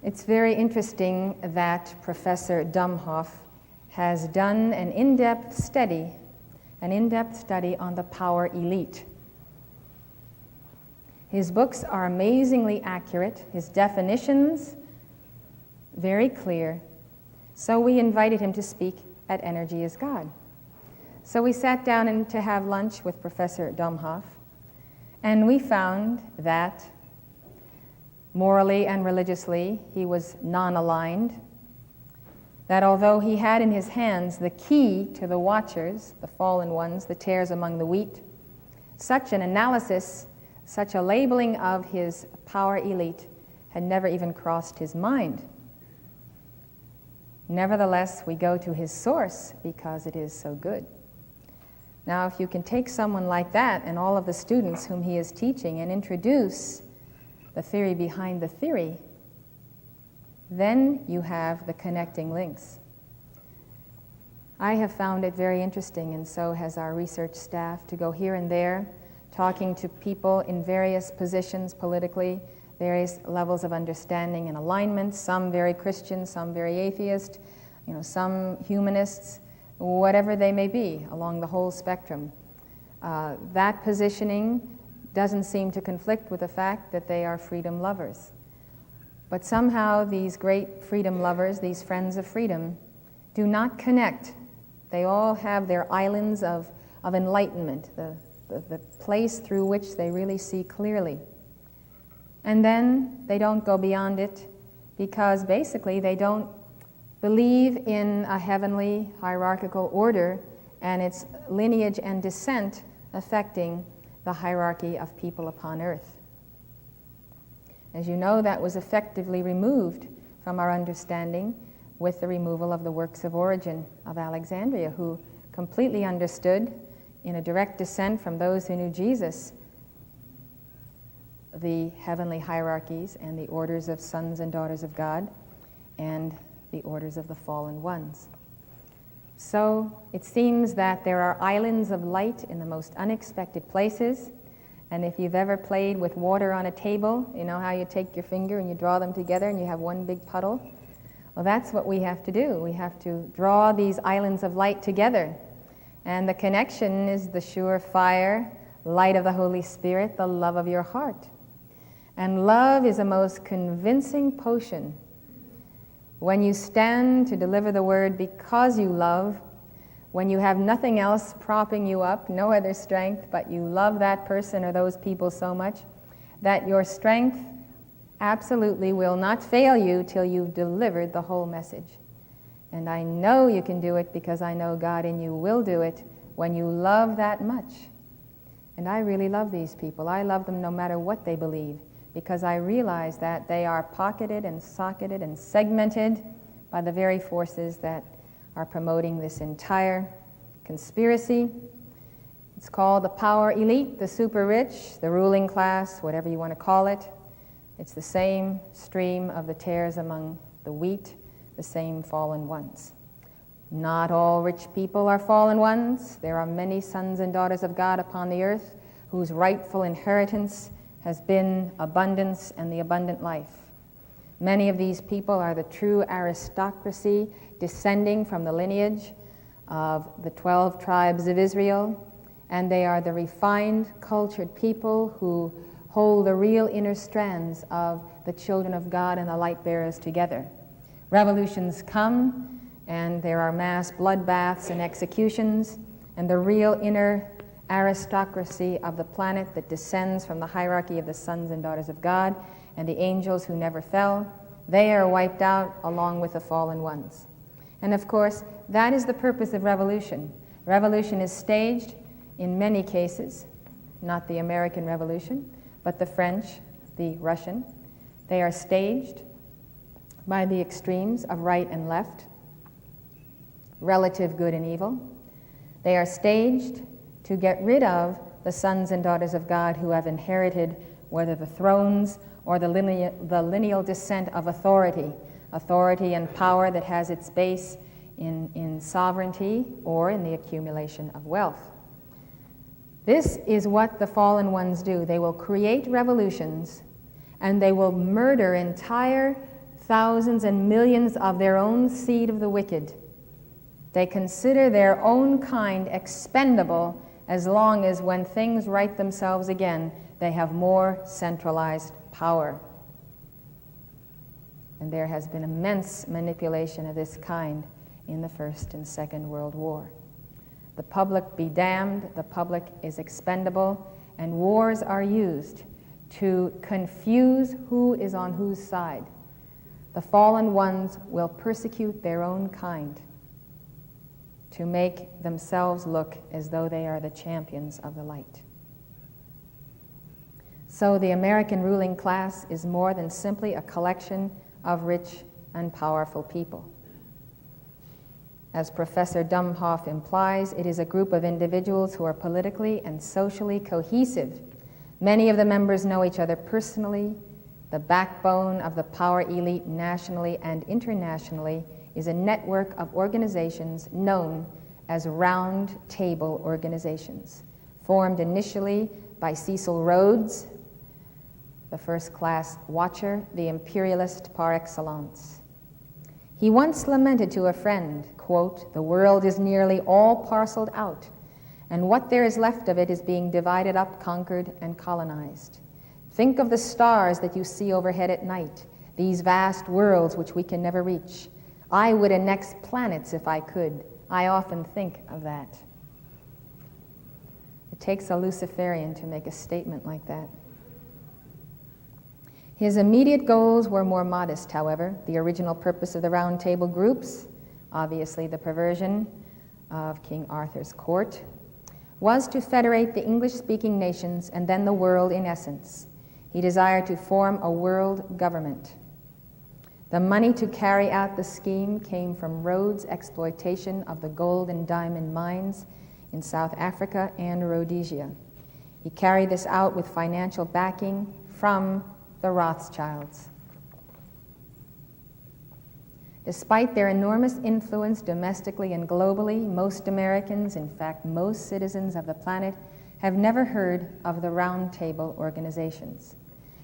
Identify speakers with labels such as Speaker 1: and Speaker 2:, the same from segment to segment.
Speaker 1: It's very interesting that Professor Domhoff has done an in-depth study on the power elite. His books are amazingly accurate, his definitions very clear, so we invited him to speak at Energy is God. So we sat down to have lunch with Professor Domhoff, and we found that morally and religiously he was non-aligned, that although he had in his hands the key to the watchers, the fallen ones, the tares among the wheat, such an analysis, such a labeling of his power elite had never even crossed his mind. Nevertheless, we go to his source because it is so good. Now, if you can take someone like that and all of the students whom he is teaching and introduce the theory behind the theory, then you have the connecting links. I have found it very interesting, and so has our research staff, to go here and there, talking to people in various positions politically, various levels of understanding and alignment, some very Christian, some very atheist, some humanists, whatever they may be along the whole spectrum. That positioning doesn't seem to conflict with the fact that they are freedom lovers. But somehow these great freedom lovers, these friends of freedom, do not connect. They all have their islands of enlightenment, the place through which they really see clearly. And then they don't go beyond it because basically they don't believe in a heavenly hierarchical order and its lineage and descent affecting the hierarchy of people upon earth. As you know, that was effectively removed from our understanding with the removal of the works of Origen of Alexandria, who completely understood, in a direct descent from those who knew Jesus, the heavenly hierarchies and the orders of sons and daughters of God and the orders of the fallen ones. So it seems that there are islands of light in the most unexpected places, and if you've ever played with water on a table, you know how you take your finger and you draw them together and you have one big puddle? Well, that's what we have to do. We have to draw these islands of light together, and the connection is the surefire light of the Holy Spirit, the love of your heart. And love is a most convincing potion. When you stand to deliver the word because you love, when you have nothing else propping you up, no other strength, but you love that person or those people so much that your strength absolutely will not fail you till you've delivered the whole message. And I know you can do it because I know God in you will do it when you love that much. And I really love these people. I love them no matter what they believe, because I realize that they are pocketed and socketed and segmented by the very forces that are promoting this entire conspiracy. It's called the power elite, the super rich, the ruling class, whatever you want to call it. It's the same stream of the tares among the wheat, the same fallen ones. Not all rich people are fallen ones. There are many sons and daughters of God upon the earth whose rightful inheritance has been abundance and the abundant life. Many of these people are the true aristocracy descending from the lineage of the 12 tribes of Israel, and they are the refined, cultured people who hold the real inner strands of the children of God and the light bearers together. Revolutions come, and there are mass bloodbaths and executions, and the real inner aristocracy of the planet that descends from the hierarchy of the sons and daughters of God and the angels who never fell, they are wiped out along with the fallen ones. And of course, that is the purpose of revolution. Revolution is staged in many cases, not the American Revolution, but the French, the Russian. They are staged by the extremes of right and left, relative good and evil. They are staged to get rid of the sons and daughters of God who have inherited whether the thrones or the lineal descent of authority and power that has its base in sovereignty or in the accumulation of wealth. This is what the fallen ones do. They will create revolutions, and they will murder entire thousands and millions of their own seed of the wicked. They consider their own kind expendable as long as when things right themselves again, they have more centralized power. And there has been immense manipulation of this kind in the First and Second World War. The public be damned, the public is expendable, and wars are used to confuse who is on whose side. The fallen ones will persecute their own kind to make themselves look as though they are the champions of the light. So the American ruling class is more than simply a collection of rich and powerful people. As Professor Dumhoff implies, it is a group of individuals who are politically and socially cohesive. Many of the members know each other personally. The backbone of the power elite nationally and internationally is a network of organizations known as Round Table organizations, formed initially by Cecil Rhodes, the first-class watcher, the imperialist par excellence. He once lamented to a friend, quote, "The world is nearly all parceled out, and what there is left of it is being divided up, conquered, and colonized. Think of the stars that you see overhead at night, these vast worlds which we can never reach. I would annex planets if I could. I often think of that." It takes a Luciferian to make a statement like that. His immediate goals were more modest, however. The original purpose of the Round Table groups, obviously the perversion of King Arthur's court, was to federate the English-speaking nations and then the world in essence. He desired to form a world government. The money to carry out the scheme came from Rhodes' exploitation of the gold and diamond mines in South Africa and Rhodesia. He carried this out with financial backing from the Rothschilds. Despite their enormous influence domestically and globally, most Americans, in fact most citizens of the planet, have never heard of the Round Table organizations.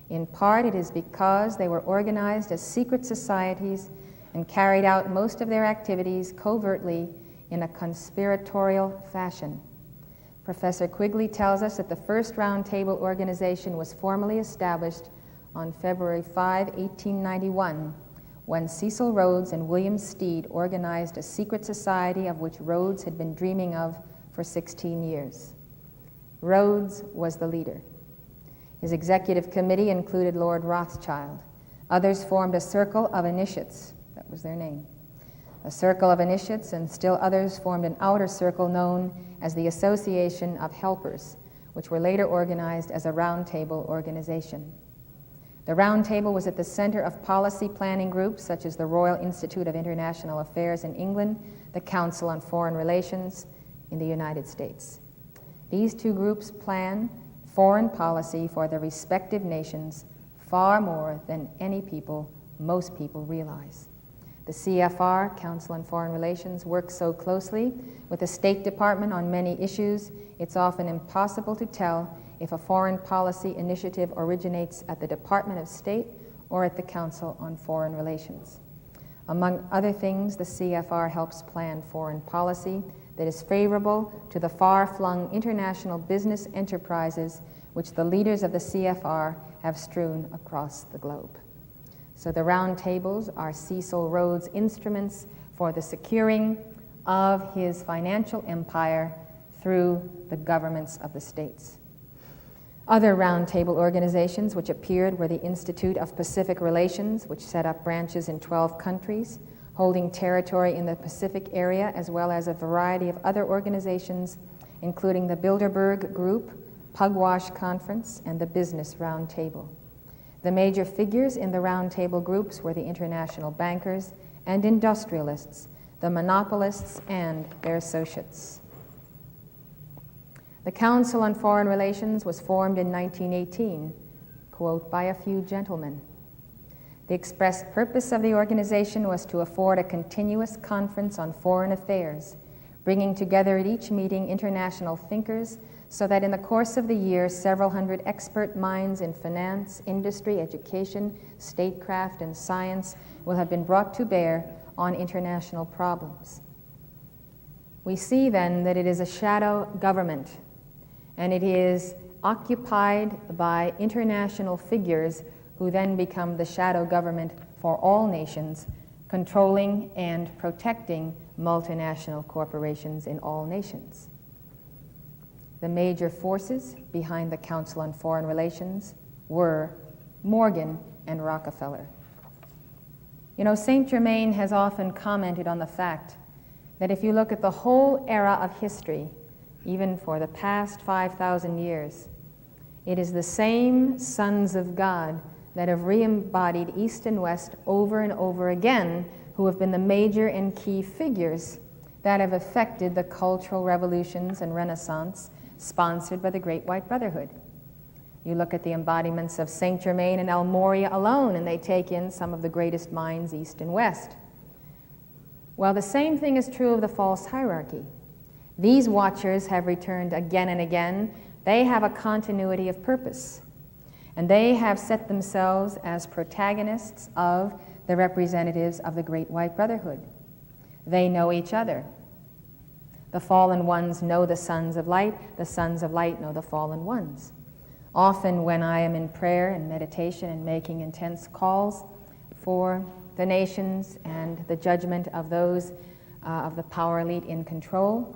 Speaker 1: In part, it is because they were organized as secret societies and carried out most of their activities covertly in a conspiratorial fashion. Professor Quigley tells us that the first Round Table organization was formally established on February 5, 1891, when Cecil Rhodes and William Stead organized a secret society of which Rhodes had been dreaming of for 16 years. Rhodes was the leader. His executive committee included Lord Rothschild. Others formed a circle of initiates, that was their name. A circle of initiates, and still others formed an outer circle known as the Association of Helpers, which were later organized as a Round Table organization. The Round Table was at the center of policy planning groups such as the Royal Institute of International Affairs in England, the Council on Foreign Relations in the United States. These two groups plan foreign policy for the respective nations far more than most people realize. The CFR, Council on Foreign Relations, works so closely with the State Department on many issues, it's often impossible to tell if a foreign policy initiative originates at the Department of State or at the Council on Foreign Relations. Among other things, the CFR helps plan foreign policy that is favorable to the far-flung international business enterprises which the leaders of the CFR have strewn across the globe. So the Round Tables are Cecil Rhodes' instruments for the securing of his financial empire through the governments of the states. Other Round Table organizations which appeared were the Institute of Pacific Relations, which set up branches in 12 countries, holding territory in the Pacific area, as well as a variety of other organizations, including the Bilderberg Group, Pugwash Conference, and the Business Round Table. The major figures in the Round Table groups were the international bankers and industrialists, the monopolists, and their associates. The Council on Foreign Relations was formed in 1918, quote, by a few gentlemen. The expressed purpose of the organization was to afford a continuous conference on foreign affairs, bringing together at each meeting international thinkers so that in the course of the year, several hundred expert minds in finance, industry, education, statecraft, and science will have been brought to bear on international problems. We see then that it is a shadow government, and it is occupied by international figures who then become the shadow government for all nations, controlling and protecting multinational corporations in all nations. The major forces behind the Council on Foreign Relations were Morgan and Rockefeller. You know, Saint Germain has often commented on the fact that if you look at the whole era of history, even for the past 5,000 years, it is the same sons of God that have re-embodied East and West over and over again who have been the major and key figures that have affected the cultural revolutions and Renaissance sponsored by the Great White Brotherhood. You look at the embodiments of Saint Germain and El Morya alone, and they take in some of the greatest minds East and West. Well, the same thing is true of the false hierarchy. These watchers have returned again and again. They have a continuity of purpose, and they have set themselves as protagonists of the representatives of the Great White Brotherhood. They know each other. The fallen ones know the sons of light. The sons of light know the fallen ones. Often when I am in prayer and meditation and making intense calls for the nations and the judgment of those of the power elite in control,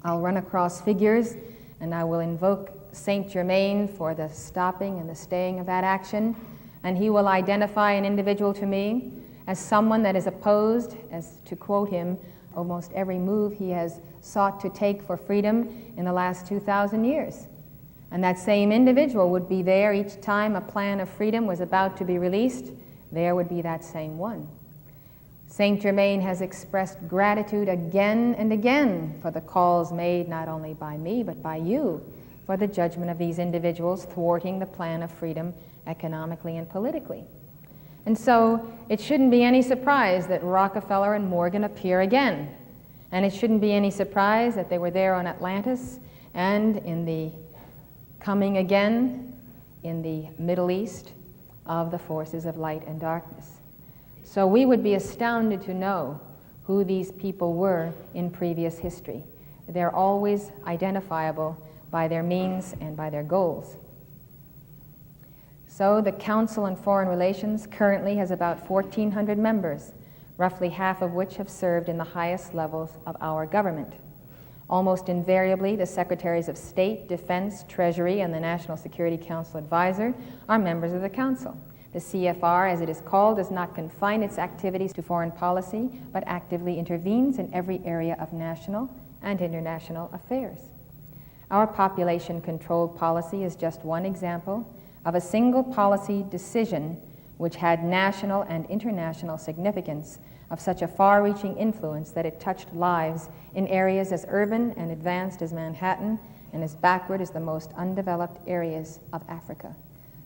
Speaker 1: I'll run across figures and I will invoke Saint Germain for the stopping and the staying of that action, and he will identify an individual to me as someone that is opposed, as to quote him, almost every move he has sought to take for freedom in the last 2,000 years. And that same individual would be there each time a plan of freedom was about to be released. There would be that same one. Saint Germain has expressed gratitude again and again for the calls made not only by me but by you for the judgment of these individuals thwarting the plan of freedom economically and politically. And so it shouldn't be any surprise that Rockefeller and Morgan appear again. And it shouldn't be any surprise that they were there on Atlantis and in the coming again in the Middle East of the forces of light and darkness. So we would be astounded to know who these people were in previous history. They're always identifiable by their means and by their goals. So the Council on Foreign Relations currently has about 1,400 members, roughly half of which have served in the highest levels of our government. Almost invariably, the Secretaries of State, Defense, Treasury, and the National Security Council Advisor are members of the Council. The CFR, as it is called, does not confine its activities to foreign policy, but actively intervenes in every area of national and international affairs. Our population-controlled policy is just one example of a single policy decision which had national and international significance of such a far-reaching influence that it touched lives in areas as urban and advanced as Manhattan and as backward as the most undeveloped areas of Africa.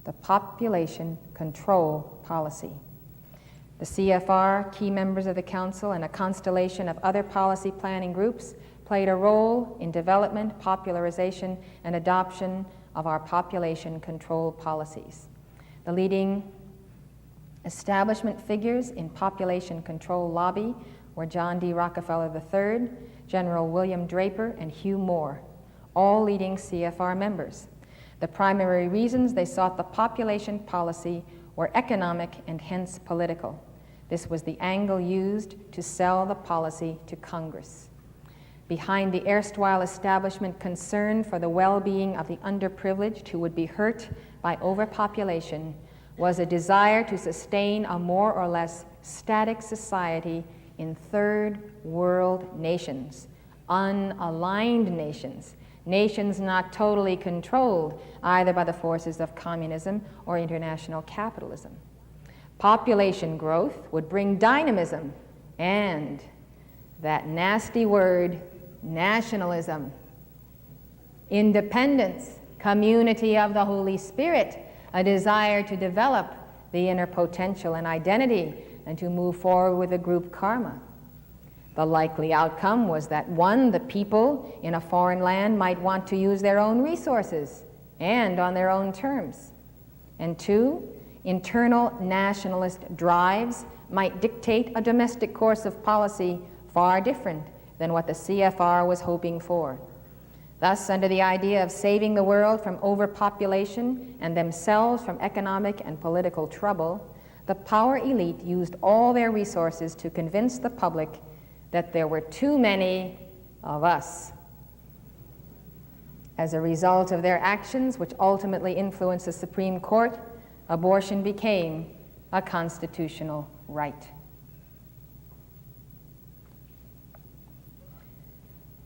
Speaker 1: The population control policy. The CFR, key members of the Council, and a constellation of other policy planning groups played a role in development, popularization, and adoption of our population control policies. The leading establishment figures in population control lobby were John D. Rockefeller III, General William Draper, and Hugh Moore, all leading CFR members. The primary reasons they sought the population policy were economic and hence political. This was the angle used to sell the policy to Congress. Behind the erstwhile establishment concern for the well-being of the underprivileged who would be hurt by overpopulation was a desire to sustain a more or less static society in third world nations, unaligned nations, nations not totally controlled either by the forces of communism or international capitalism. Population growth would bring dynamism and that nasty word, nationalism, independence, community of the Holy Spirit, a desire to develop the inner potential and identity and to move forward with a group karma. The likely outcome was that 1, the people in a foreign land might want to use their own resources and on their own terms. And 2, internal nationalist drives might dictate a domestic course of policy far different than what the CFR was hoping for. Thus, under the idea of saving the world from overpopulation and themselves from economic and political trouble, the power elite used all their resources to convince the public that there were too many of us. As a result of their actions, which ultimately influenced the Supreme Court, abortion became a constitutional right.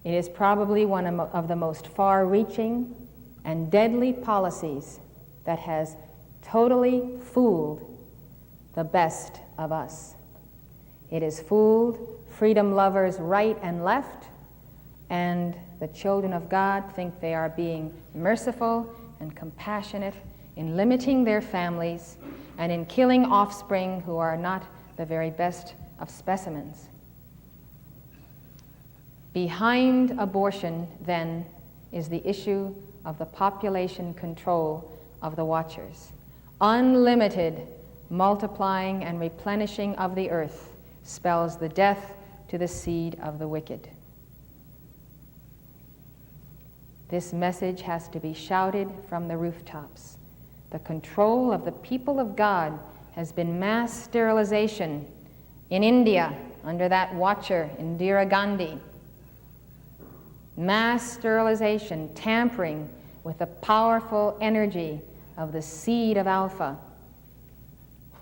Speaker 1: It is probably one of the most far-reaching and deadly policies that has totally fooled the best of us. It has fooled freedom lovers right and left, and the children of God think they are being merciful and compassionate in limiting their families and in killing offspring who are not the very best of specimens. Behind abortion, then, is the issue of the population control of the watchers. Unlimited multiplying and replenishing of the earth spells the death to the seed of the wicked. This message has to be shouted from the rooftops. The control of the people of God has been mass sterilization in India under that watcher, Indira Gandhi. Mass sterilization, tampering with the powerful energy of the seed of Alpha,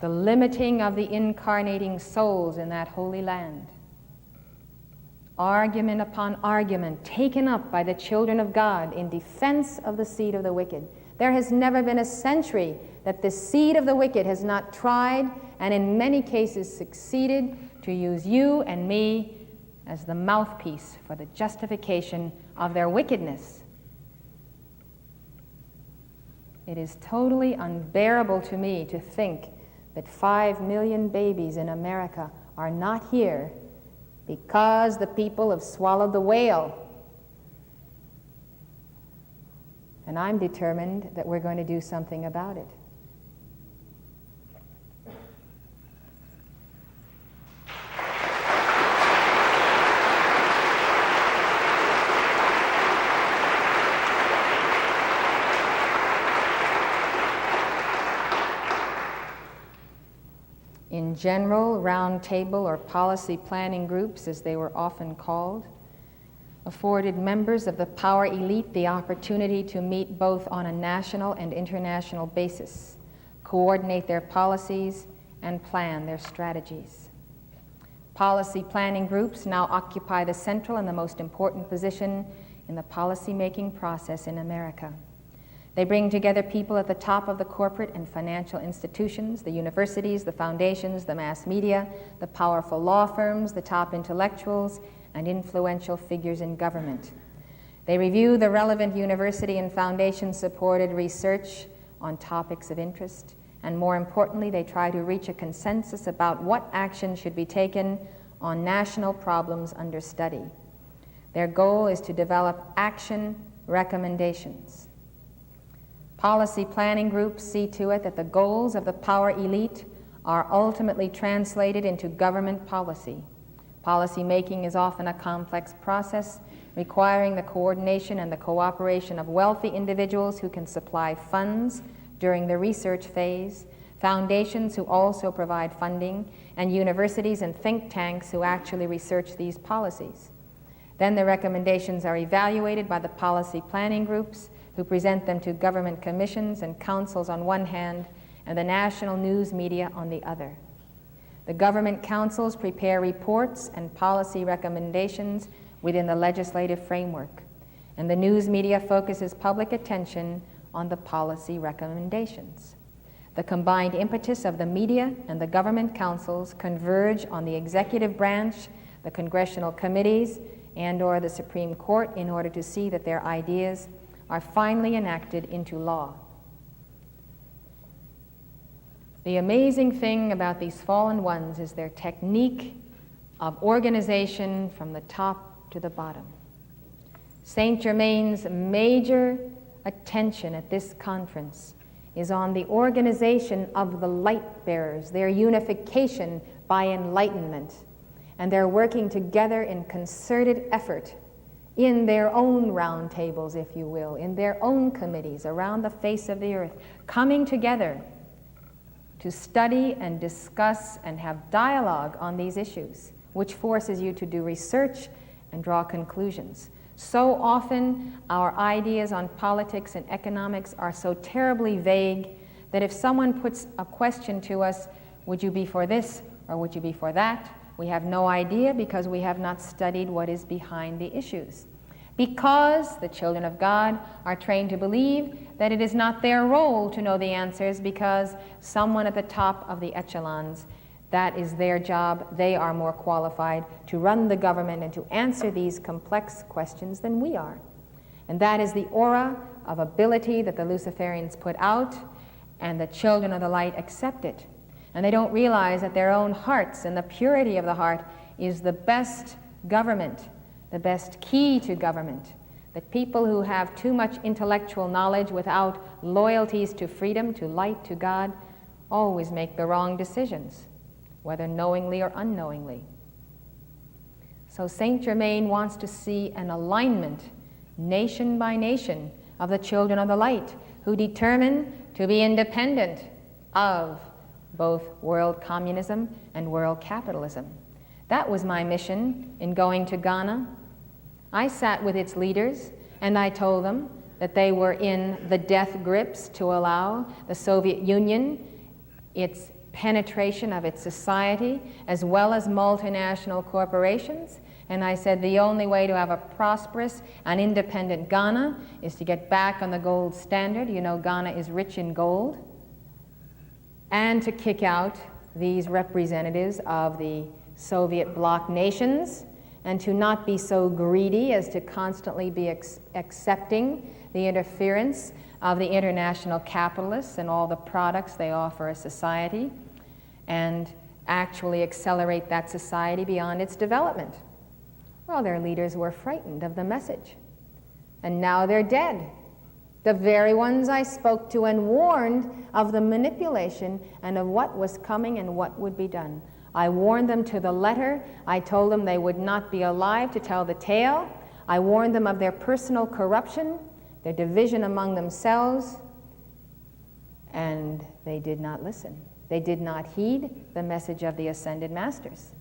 Speaker 1: the limiting of the incarnating souls in that holy land. Argument upon argument taken up by the children of God in defense of the seed of the wicked. There has never been a century that the seed of the wicked has not tried, and in many cases succeeded, to use you and me as the mouthpiece for the justification of their wickedness. It is totally unbearable to me to think that 5 million babies in America are not here because the people have swallowed the whale. And I'm determined that we're going to do something about it. In general, roundtable or policy planning groups, as they were often called, afforded members of the power elite the opportunity to meet both on a national and international basis, coordinate their policies, and plan their strategies. Policy planning groups now occupy the central and the most important position in the policy-making process in America. They bring together people at the top of the corporate and financial institutions, the universities, the foundations, the mass media, the powerful law firms, the top intellectuals, and influential figures in government. They review the relevant university and foundation-supported research on topics of interest, and more importantly, they try to reach a consensus about what action should be taken on national problems under study. Their goal is to develop action recommendations. Policy planning groups see to it that the goals of the power elite are ultimately translated into government policy. Policy making is often a complex process requiring the coordination and the cooperation of wealthy individuals who can supply funds during the research phase, foundations who also provide funding, and universities and think tanks who actually research these policies. Then the recommendations are evaluated by the policy planning groups, who present them to government commissions and councils on one hand, and the national news media on the other. The government councils prepare reports and policy recommendations within the legislative framework, and the news media focuses public attention on the policy recommendations. The combined impetus of the media and the government councils converge on the executive branch, the congressional committees, and/or the Supreme Court in order to see that their ideas are finally enacted into law. The amazing thing about these fallen ones is their technique of organization from the top to the bottom. Saint Germain's major attention at this conference is on the organization of the light bearers, their unification by enlightenment, and they're working together in concerted effort in their own round tables, if you will, in their own committees around the face of the earth, coming together to study and discuss and have dialogue on these issues, which forces you to do research and draw conclusions. So often our ideas on politics and economics are so terribly vague that if someone puts a question to us, would you be for this or would you be for that? We have no idea because we have not studied what is behind the issues. Because the children of God are trained to believe that it is not their role to know the answers because someone at the top of the echelons, that is their job. They are more qualified to run the government and to answer these complex questions than we are. And that is the aura of ability that the Luciferians put out, and the children of the light accept it. And they don't realize that their own hearts and the purity of the heart is the best government, the best key to government. That people who have too much intellectual knowledge without loyalties to freedom, to light, to God, always make the wrong decisions, whether knowingly or unknowingly. So Saint Germain wants to see an alignment, nation by nation, of the children of the light, who determine to be independent of both world communism and world capitalism. That was my mission in going to Ghana. I sat with its leaders and I told them that they were in the death grips to allow the Soviet Union its penetration of its society, as well as multinational corporations. And I said the only way to have a prosperous and independent Ghana is to get back on the gold standard. You know, Ghana is rich in gold. And to kick out these representatives of the Soviet bloc nations, and to not be so greedy as to constantly be accepting the interference of the international capitalists and all the products they offer a society, and actually accelerate that society beyond its development. Well, their leaders were frightened of the message, and now they're dead. The very ones I spoke to and warned of the manipulation and of what was coming and what would be done. I warned them to the letter. I told them they would not be alive to tell the tale. I warned them of their personal corruption, their division among themselves, and they did not listen. They did not heed the message of the Ascended Masters.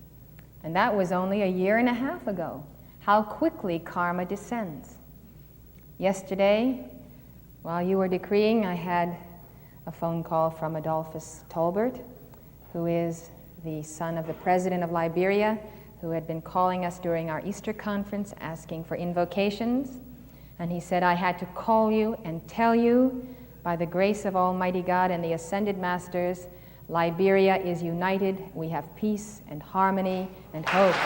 Speaker 1: And that was only a year and a half ago. How quickly karma descends. Yesterday, while you were decreeing, I had a phone call from Adolphus Tolbert, who is the son of the president of Liberia, who had been calling us during our Easter conference asking for invocations. And he said, I had to call you and tell you, by the grace of Almighty God and the Ascended Masters, Liberia is united. We have peace and harmony and hope.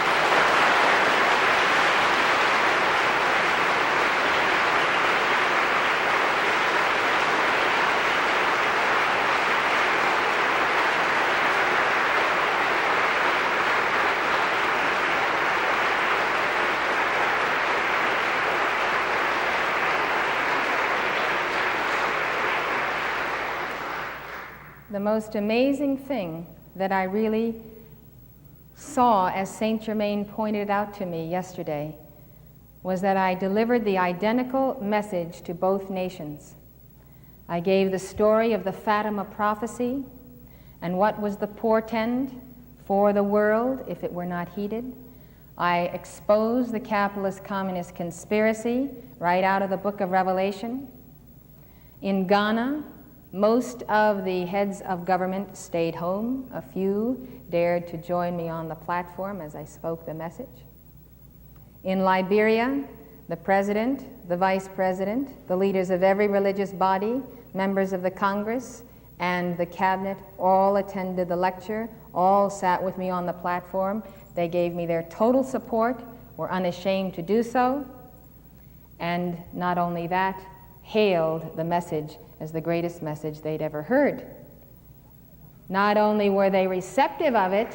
Speaker 1: The most amazing thing that I really saw, as Saint Germain pointed out to me yesterday, was that I delivered the identical message to both nations. I gave the story of the Fatima prophecy and what was the portend for the world if it were not heeded. I exposed the capitalist communist conspiracy right out of the book of Revelation. In Ghana, most of the heads of government stayed home. A few dared to join me on the platform as I spoke the message. In Liberia, the president, the vice president, the leaders of every religious body, members of the Congress, and the cabinet all attended the lecture, all sat with me on the platform. They gave me their total support, were unashamed to do so, and not only that, hailed the message as the greatest message they'd ever heard. Not only were they receptive of it,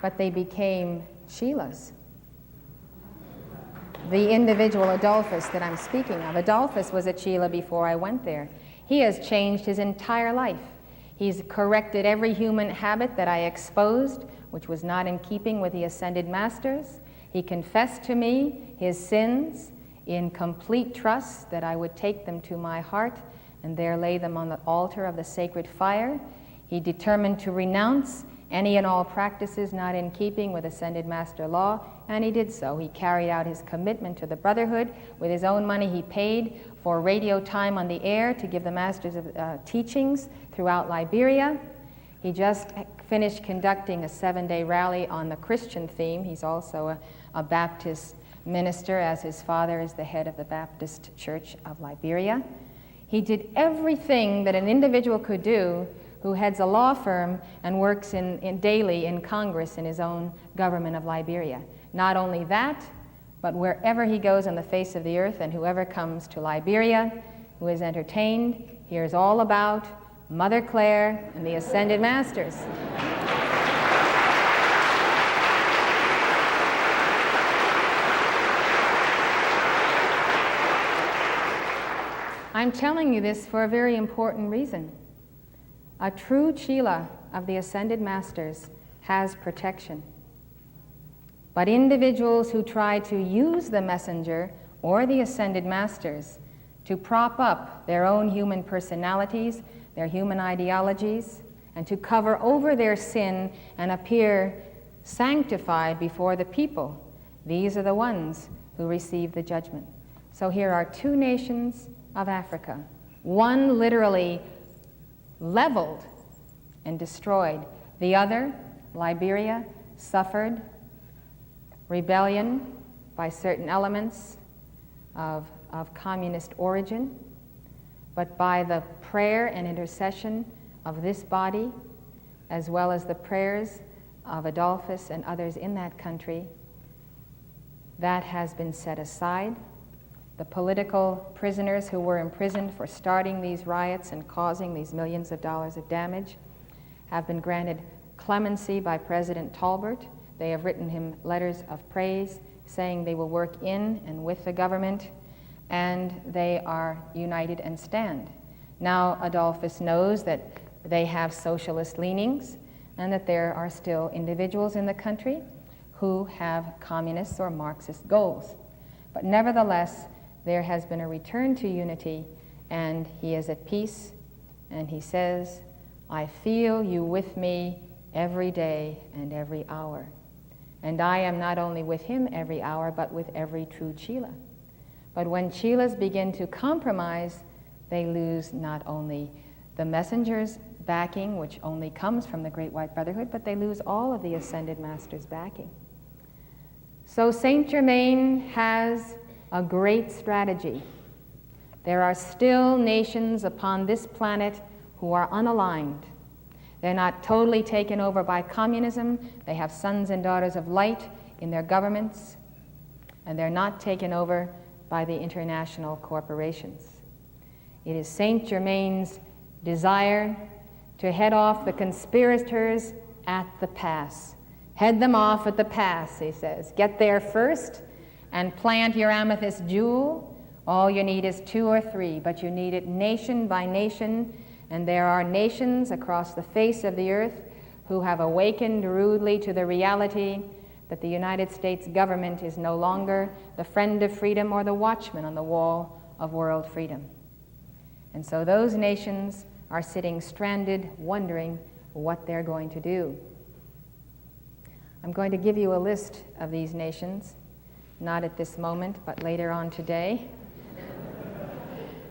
Speaker 1: but they became Sheilas. The individual Adolphus that I'm speaking of. Adolphus was a Sheila before I went there. He has changed his entire life. He's corrected every human habit that I exposed, which was not in keeping with the ascended masters. He confessed to me his sins in complete trust that I would take them to my heart and there lay them on the altar of the sacred fire. He determined to renounce any and all practices not in keeping with ascended master law, and he did so. He carried out his commitment to the brotherhood. With his own money, he paid for radio time on the air to give the masters of teachings throughout Liberia. He just finished conducting a 7-day rally on the Christian theme. He's also a Baptist minister, as his father is the head of the Baptist Church of Liberia. He did everything that an individual could do who heads a law firm and works daily in Congress in his own government of Liberia. Not only that, but wherever he goes on the face of the earth, and whoever comes to Liberia who is entertained hears all about Mother Clare and the Ascended Masters. I'm telling you this for a very important reason. A true Chela of the Ascended Masters has protection. But individuals who try to use the messenger or the Ascended Masters to prop up their own human personalities, their human ideologies, and to cover over their sin and appear sanctified before the people, these are the ones who receive the judgment. So here are two nations of Africa. One literally leveled and destroyed. The other, Liberia, suffered rebellion by certain elements of communist origin, but by the prayer and intercession of this body, as well as the prayers of Adolphus and others in that country, that has been set aside. The political prisoners who were imprisoned for starting these riots and causing these millions of dollars of damage have been granted clemency by President Talbert. They have written him letters of praise saying they will work in and with the government, and they are united and stand. Now Adolphus knows that they have socialist leanings and that there are still individuals in the country who have communist or Marxist goals. But nevertheless, there has been a return to unity, and he is at peace, and he says, I feel you with me every day and every hour. And I am not only with him every hour, but with every true Chela. But when Chelas begin to compromise, they lose not only the messenger's backing, which only comes from the Great White Brotherhood, but they lose all of the Ascended Masters' backing. So Saint Germain has a great strategy. There are still nations upon this planet who are unaligned. They're not totally taken over by communism. They have sons and daughters of light in their governments, and they're not taken over by the international corporations. It is Saint Germain's desire to head off the conspirators at the pass. Head them off at the pass, he says. Get there first and plant your amethyst jewel. All you need is 2 or 3, but you need it nation by nation, and there are nations across the face of the earth who have awakened rudely to the reality that the United States government is no longer the friend of freedom or the watchman on the wall of world freedom. And so those nations are sitting stranded, wondering what they're going to do. I'm going to give you a list of these nations, not at this moment, but later on today.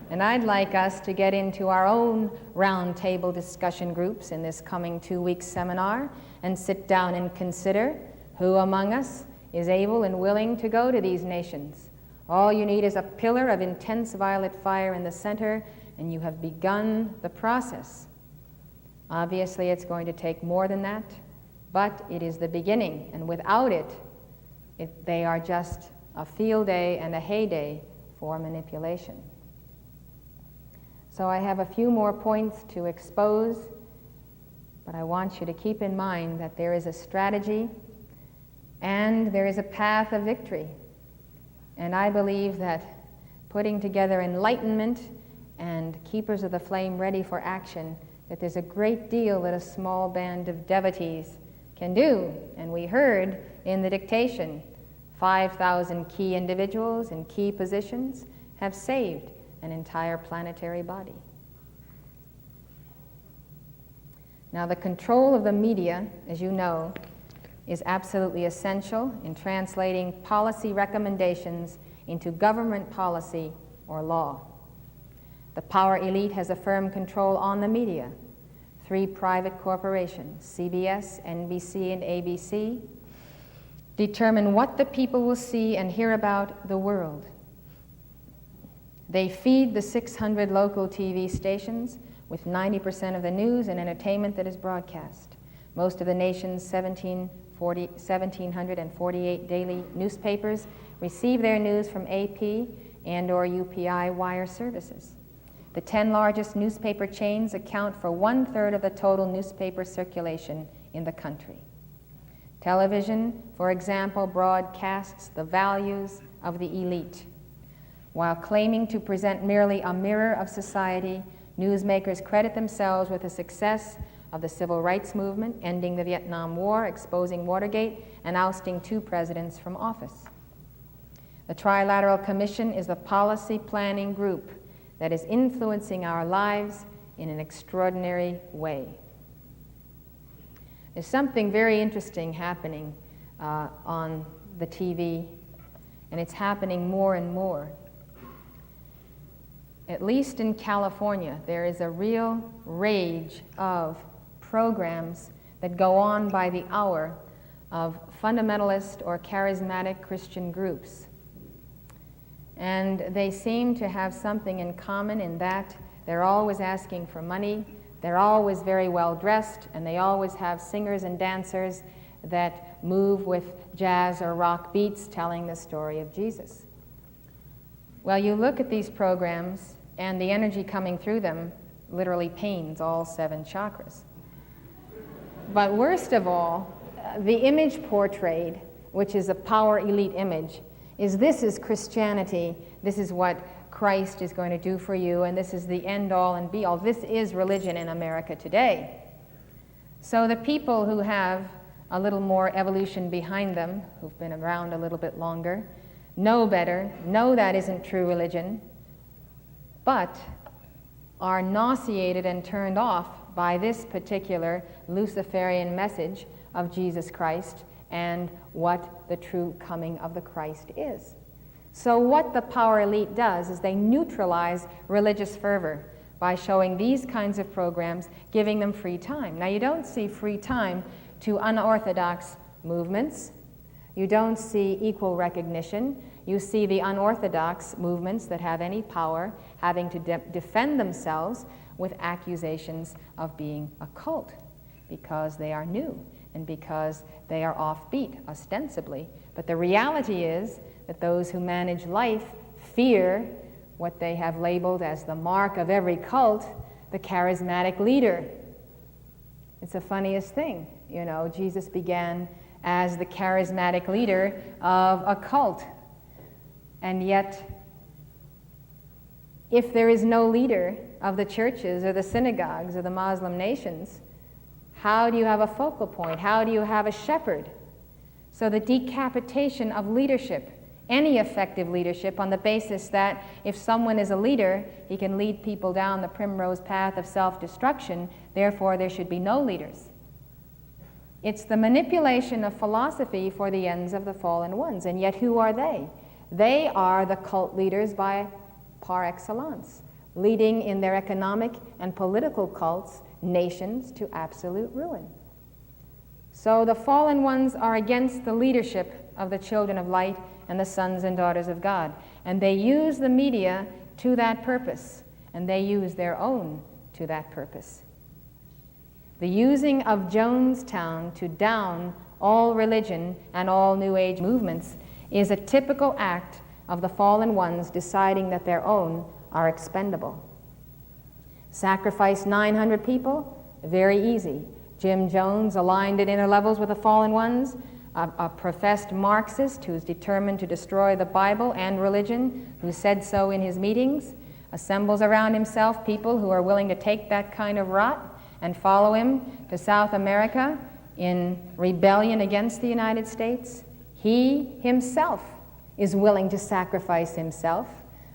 Speaker 1: And I'd like us to get into our own roundtable discussion groups in this coming 2-week seminar and sit down and consider who among us is able and willing to go to these nations. All you need is a pillar of intense violet fire in the center, and you have begun the process. Obviously, it's going to take more than that, but it is the beginning, and without it, they are just a field day and a heyday for manipulation. So I have a few more points to expose, But I want you to keep in mind that there is a strategy and there is a path of victory. And I believe that putting together enlightenment and keepers of the flame ready for action, that there's a great deal that a small band of devotees can do. And we heard in the dictation, 5,000 key individuals in key positions have saved an entire planetary body. Now, the control of the media, as you know, is absolutely essential in translating policy recommendations into government policy or law. The power elite has a firm control on the media. 3 private corporations, CBS, NBC, and ABC, determine what the people will see and hear about the world. They feed the 600 local TV stations with 90% of the news and entertainment that is broadcast. Most of the nation's 1,748 daily newspapers receive their news from AP and/or UPI wire services. The 10 largest newspaper chains account for 1/3 of the total newspaper circulation in the country. Television, for example, broadcasts the values of the elite. While claiming to present merely a mirror of society, newsmakers credit themselves with the success of the civil rights movement, ending the Vietnam War, exposing Watergate, and ousting 2 presidents from office. The Trilateral Commission is the policy planning group that is influencing our lives in an extraordinary way. There's something very interesting happening on the TV, and it's happening more and more. At least in California, there is a real rage of programs that go on by the hour of fundamentalist or charismatic Christian groups. And they seem to have something in common in that they're always asking for money, they're always very well dressed, and they always have singers and dancers that move with jazz or rock beats telling the story of Jesus. Well, you look at these programs, and the energy coming through them literally pains all 7 chakras. But worst of all, the image portrayed, which is a power elite image, is this is Christianity, this is what Christ is going to do for you, and this is the end all and be all. This is religion in America today. So the people who have a little more evolution behind them, who've been around a little bit longer, know better, know that isn't true religion, but are nauseated and turned off by this particular Luciferian message of Jesus Christ and what the true coming of the Christ is. So what the power elite does is they neutralize religious fervor by showing these kinds of programs, giving them free time. Now, you don't see free time to unorthodox movements. You don't see equal recognition. You see the unorthodox movements that have any power having to defend themselves with accusations of being a cult because they are new and because they are offbeat, ostensibly. But the reality is that those who manage life fear what they have labeled as the mark of every cult, the charismatic leader. It's the funniest thing. You know, Jesus began as the charismatic leader of a cult. And yet, if there is no leader of the churches or the synagogues or the Muslim nations, how do you have a focal point? How do you have a shepherd? So the decapitation of leadership, any effective leadership, on the basis that if someone is a leader, he can lead people down the primrose path of self-destruction, therefore there should be no leaders. It's the manipulation of philosophy for the ends of the fallen ones. And yet who are they? They are the cult leaders par excellence, leading in their economic and political cults nations to absolute ruin. So the fallen ones are against the leadership of the children of light and the sons and daughters of God. And they use the media to that purpose, and they use their own to that purpose. The using of Jonestown to down all religion and all New Age movements is a typical act of the fallen ones deciding that their own are expendable. Sacrifice 900 people? Very easy. Jim Jones, aligned at inner levels with the fallen ones, a professed Marxist who's determined to destroy the Bible and religion, who said so in his meetings, assembles around himself people who are willing to take that kind of rot and follow him to South America in rebellion against the United States. He himself is willing to sacrifice himself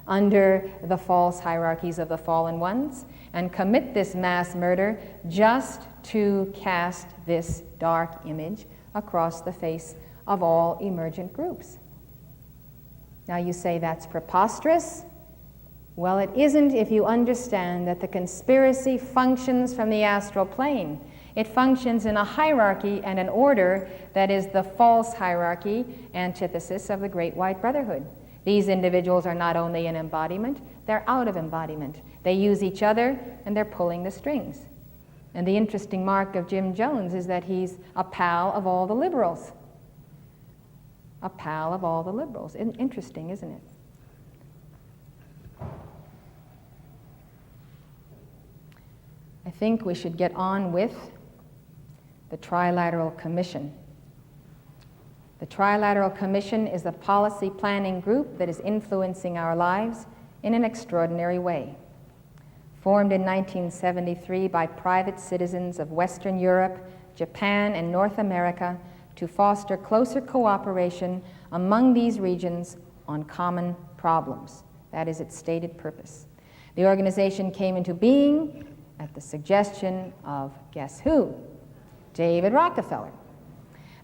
Speaker 1: under the false hierarchies of the fallen ones and commit this mass murder just to cast this dark image across the face of all emergent groups. Now you say that's preposterous. Well, it isn't if you understand that the conspiracy functions from the astral plane. It functions in a hierarchy and an order that is the false hierarchy, antithesis of the Great White Brotherhood. These individuals are not only in embodiment, they're out of embodiment. They use each other and they're pulling the strings. And the interesting mark of Jim Jones is that he's a pal of all the liberals. A pal of all the liberals. Interesting, isn't it? I think we should get on with the Trilateral Commission. The Trilateral Commission is a policy planning group that is influencing our lives in an extraordinary way. Formed in 1973 by private citizens of Western Europe, Japan, and North America to foster closer cooperation among these regions on common problems. That is its stated purpose. The organization came into being at the suggestion of, guess who? David Rockefeller.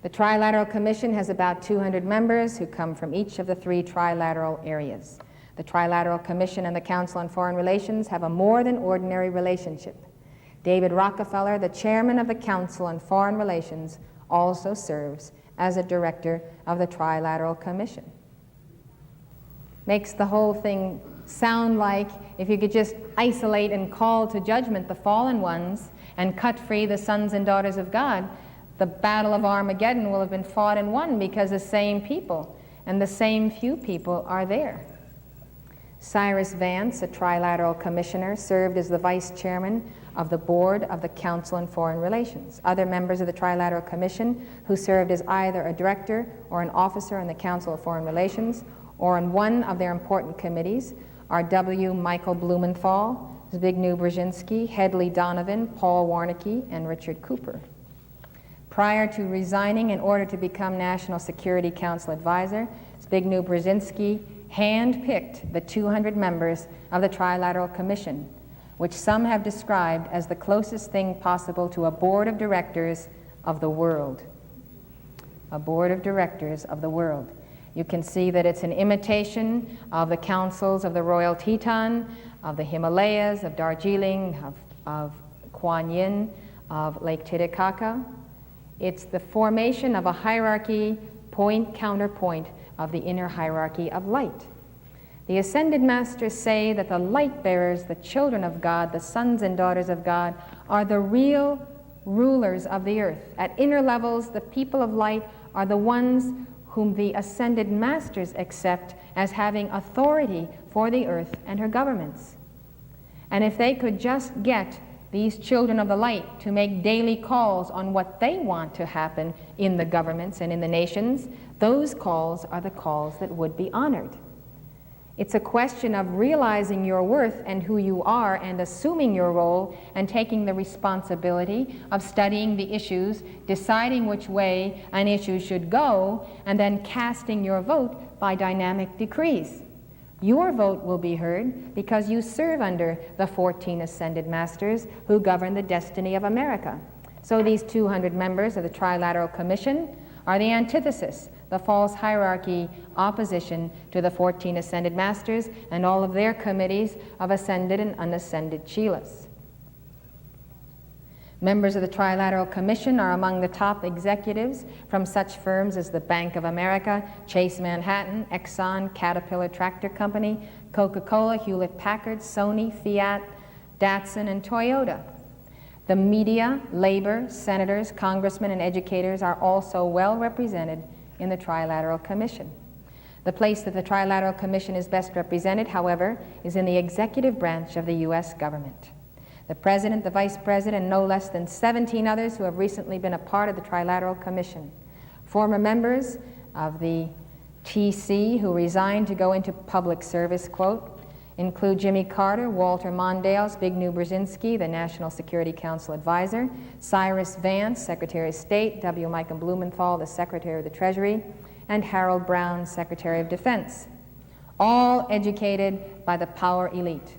Speaker 1: The Trilateral Commission has about 200 members who come from each of the 3 trilateral areas. The Trilateral Commission and the Council on Foreign Relations have a more than ordinary relationship. David Rockefeller, the chairman of the Council on Foreign Relations, also serves as a director of the Trilateral Commission. Makes the whole thing sound like if you could just isolate and call to judgment the fallen ones and cut free the sons and daughters of God, the Battle of Armageddon will have been fought and won because the same people and the same few people are there. Cyrus Vance, a Trilateral Commissioner, served as the Vice Chairman of the Board of the Council on Foreign Relations. Other members of the Trilateral Commission who served as either a director or an officer on the Council of Foreign Relations or on one of their important committees are W. Michael Blumenthal, Zbigniew Brzezinski, Hedley Donovan, Paul Warnke, and Richard Cooper. Prior to resigning in order to become National Security Council advisor, Zbigniew Brzezinski hand-picked the 200 members of the Trilateral Commission, which some have described as the closest thing possible to a board of directors of the world. A board of directors of the world. You can see that it's an imitation of the councils of the Royal Teton, of the Himalayas, of Darjeeling, of Kuan Yin, of Lake Titicaca. It's the formation of a hierarchy, point counterpoint, of the inner hierarchy of light. The Ascended Masters say that the light bearers, the children of God, the sons and daughters of God, are the real rulers of the earth. At inner levels, the people of light are the ones whom the Ascended Masters accept as having authority for the earth and her governments. And if they could just get these children of the light to make daily calls on what they want to happen in the governments and in the nations, those calls are the calls that would be honored. It's a question of realizing your worth and who you are and assuming your role and taking the responsibility of studying the issues, deciding which way an issue should go, and then casting your vote by dynamic decrees. Your vote will be heard because you serve under the 14 Ascended Masters who govern the destiny of America. So these 200 members of the Trilateral Commission are the antithesis, the false hierarchy opposition to the 14 Ascended Masters and all of their committees of ascended and unascended Chelas. Members of the Trilateral Commission are among the top executives from such firms as the Bank of America, Chase Manhattan, Exxon, Caterpillar Tractor Company, Coca-Cola, Hewlett-Packard, Sony, Fiat, Datsun, and Toyota. The media, labor, senators, congressmen, and educators are also well represented in the Trilateral Commission. The place that the Trilateral Commission is best represented, however, is in the executive branch of the U.S. government. the President, the Vice President, and no less than 17 others who have recently been a part of the Trilateral Commission. Former members of the TC who resigned to go into public service, quote, include Jimmy Carter, Walter Mondale, Zbigniew Brzezinski, the National Security Council advisor, Cyrus Vance, Secretary of State, W. Michael Blumenthal, the Secretary of the Treasury, and Harold Brown, Secretary of Defense, all educated by the power elite.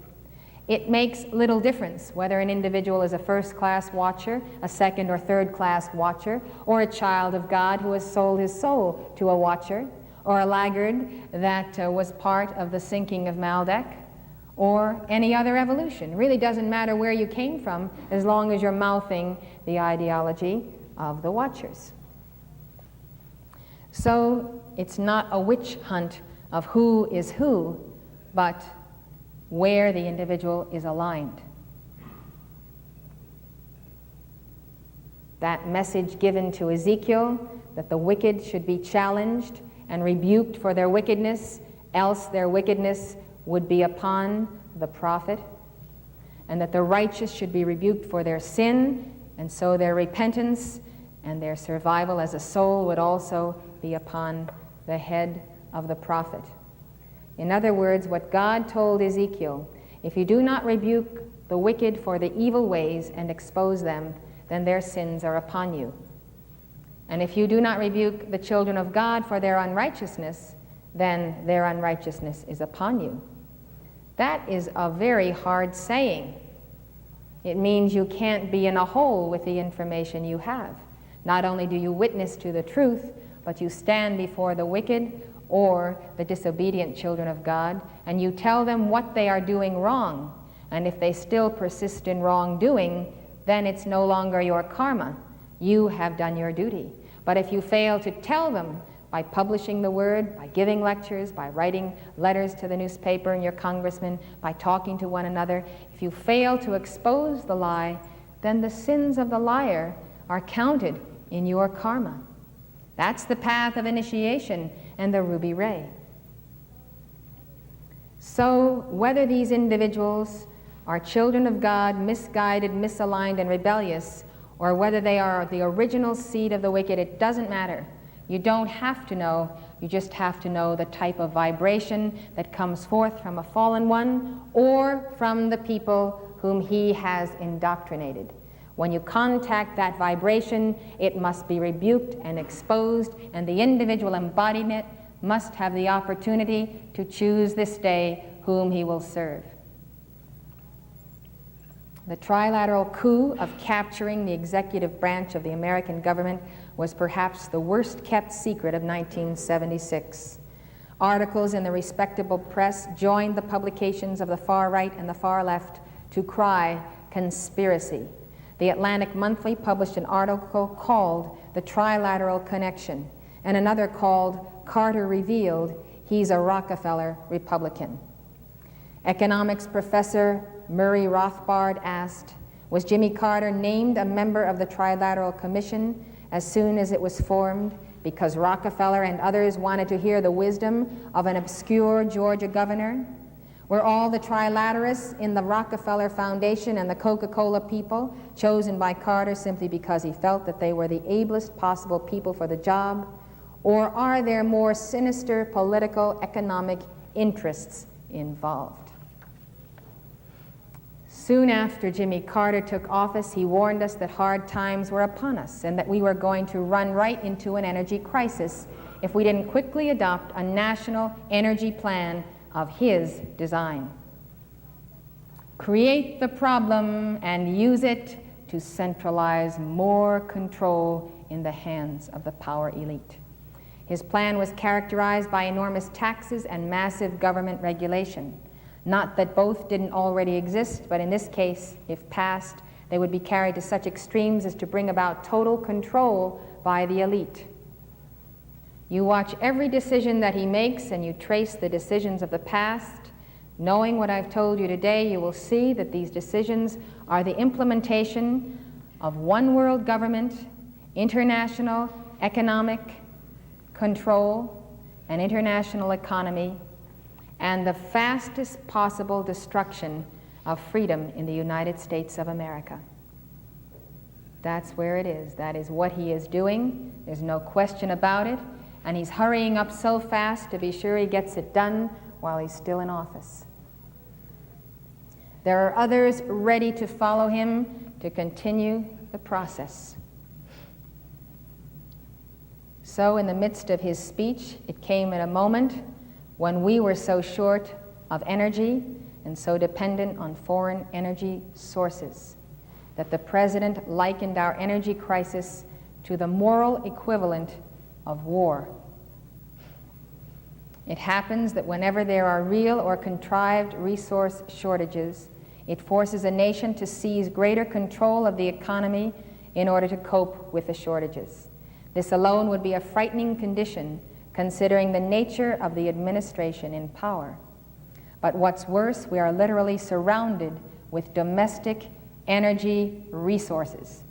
Speaker 1: It makes little difference whether an individual is a first-class watcher, a second or third-class watcher, or a child of God who has sold his soul to a watcher, or a laggard that was part of the sinking of Maldek, or any other evolution. It really doesn't matter where you came from as long as you're mouthing the ideology of the watchers. So it's not a witch hunt of who is who, but where the individual is aligned. That message given to Ezekiel that the wicked should be challenged and rebuked for their wickedness, else their wickedness would be upon the prophet, and that the righteous should be rebuked for their sin, and so their repentance and their survival as a soul would also be upon the head of the prophet. In other words, what God told Ezekiel, if you do not rebuke the wicked for the evil ways and expose them, then their sins are upon you. And if you do not rebuke the children of God for their unrighteousness, then their unrighteousness is upon you. That is a very hard saying. It means you can't be in a hole with the information you have. Not only do you witness to the truth, but you stand before the wicked or the disobedient children of God, and you tell them what they are doing wrong. And if they still persist in wrongdoing, then it's no longer your karma. You have done your duty. But if you fail to tell them by publishing the word, by giving lectures, by writing letters to the newspaper and your congressman, by talking to one another, if you fail to expose the lie, then the sins of the liar are counted in your karma. That's the path of initiation and the ruby ray. So whether these individuals are children of God, misguided, misaligned, and rebellious, or whether they are the original seed of the wicked, it doesn't matter. You don't have to know. You just have to know the type of vibration that comes forth from a fallen one or from the people whom he has indoctrinated. When you contact that vibration, it must be rebuked and exposed, and the individual embodying it must have the opportunity to choose this day whom he will serve. The trilateral coup of capturing the executive branch of the American government was perhaps the worst-kept secret of 1976. Articles in the respectable press joined the publications of the far right and the far left to cry conspiracy. The Atlantic Monthly published an article called The Trilateral Connection, and another called Carter Revealed He's a Rockefeller Republican. Economics professor Murray Rothbard asked, was Jimmy Carter named a member of the Trilateral Commission as soon as it was formed because Rockefeller and others wanted to hear the wisdom of an obscure Georgia governor? Were all the trilateralists in the Rockefeller Foundation and the Coca-Cola people chosen by Carter simply because he felt that they were the ablest possible people for the job? Or are there more sinister political, economic interests involved? Soon after Jimmy Carter took office, he warned us that hard times were upon us and that we were going to run right into an energy crisis if we didn't quickly adopt a national energy plan of his design. Create the problem and use it to centralize more control in the hands of the power elite. His plan was characterized by enormous taxes and massive government regulation. Not that both didn't already exist, but in this case, if passed, they would be carried to such extremes as to bring about total control by the elite. You watch every decision that he makes and you trace the decisions of the past. Knowing what I've told you today, you will see that these decisions are the implementation of one world government, international economic control, and international economy, and the fastest possible destruction of freedom in the United States of America. That's where it is. That is what he is doing. There's no question about it. And he's hurrying up so fast to be sure he gets it done while he's still in office. There are others ready to follow him to continue the process. So in the midst of his speech, it came at a moment when we were so short of energy and so dependent on foreign energy sources that the president likened our energy crisis to the moral equivalent of war. It happens that whenever there are real or contrived resource shortages, it forces a nation to seize greater control of the economy in order to cope with the shortages. This alone would be a frightening condition considering the nature of the administration in power. But what's worse, we are literally surrounded with domestic energy resources.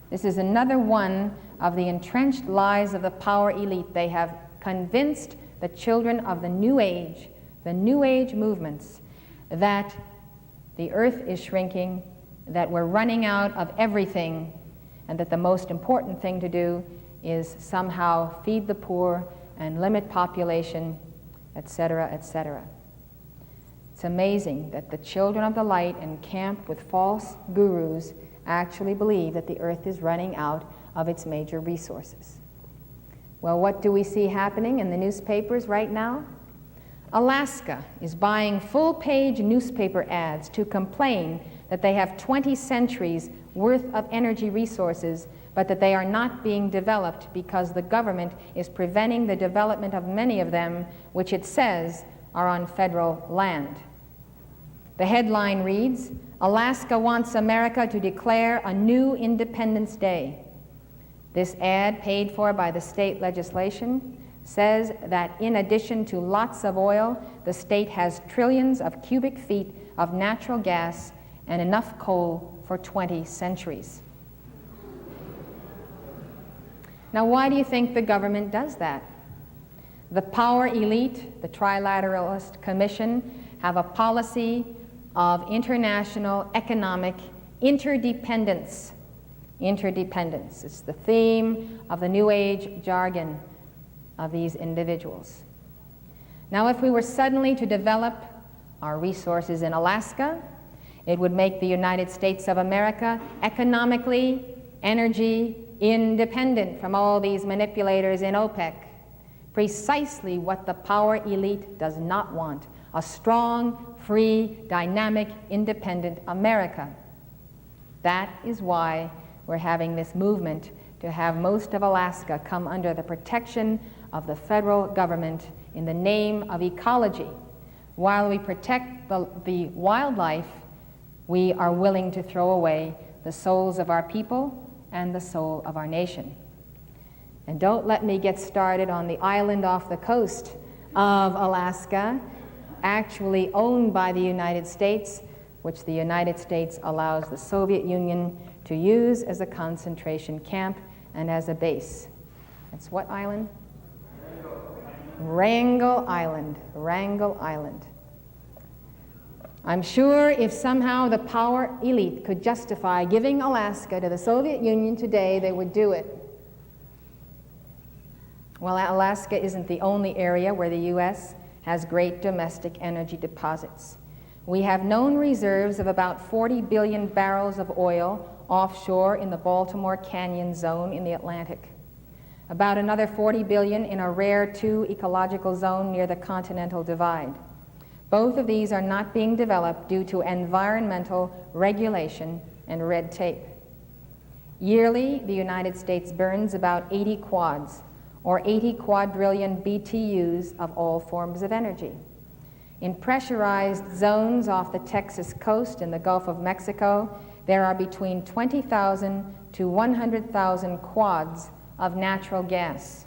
Speaker 1: This is another one of the entrenched lies of the power elite. They have convinced the children of the New Age movements, that the earth is shrinking, that we're running out of everything, and that the most important thing to do is somehow feed the poor and limit population, etc., etc. It's amazing that the children of the light encamped with false gurus actually believe that the earth is running out of its major resources. Well, what do we see happening in the newspapers right now? Alaska is buying full-page newspaper ads to complain that they have 20 centuries worth of energy resources, but that they are not being developed because the government is preventing the development of many of them, which it says are on federal land. The headline reads, "Alaska wants America to declare a new Independence Day." This ad, paid for by the state legislation, says that in addition to lots of oil, the state has trillions of cubic feet of natural gas and enough coal for 20 centuries. Now, why do you think the government does that? The power elite, the Trilateralist Commission, have a policy of international economic interdependence. Interdependence is the theme of the New Age jargon of these individuals. Now, if we were suddenly to develop our resources in Alaska, it would make the United States of America economically, energy independent from all these manipulators in OPEC. Precisely what the power elite does not want: a strong, free, dynamic, independent America. That is why we're having this movement to have most of Alaska come under the protection of the federal government in the name of ecology. While we protect the wildlife, we are willing to throw away the souls of our people and the soul of our nation. And don't let me get started on the island off the coast of Alaska, actually owned by the United States, which the United States allows the Soviet Union to use as a concentration camp and as a base. It's what island? Wrangel Island. Wrangel Island. I'm sure if somehow the power elite could justify giving Alaska to the Soviet Union today, they would do it. Well, Alaska isn't the only area where the U.S. has great domestic energy deposits. We have known reserves of about 40 billion barrels of oil offshore in the Baltimore Canyon zone in the Atlantic. About another 40 billion in a rare II ecological zone near the Continental Divide. Both of these are not being developed due to environmental regulation and red tape. Yearly, the United States burns about 80 quads, or 80 quadrillion BTUs of all forms of energy. In pressurized zones off the Texas coast and the Gulf of Mexico, there are between 20,000 to 100,000 quads of natural gas.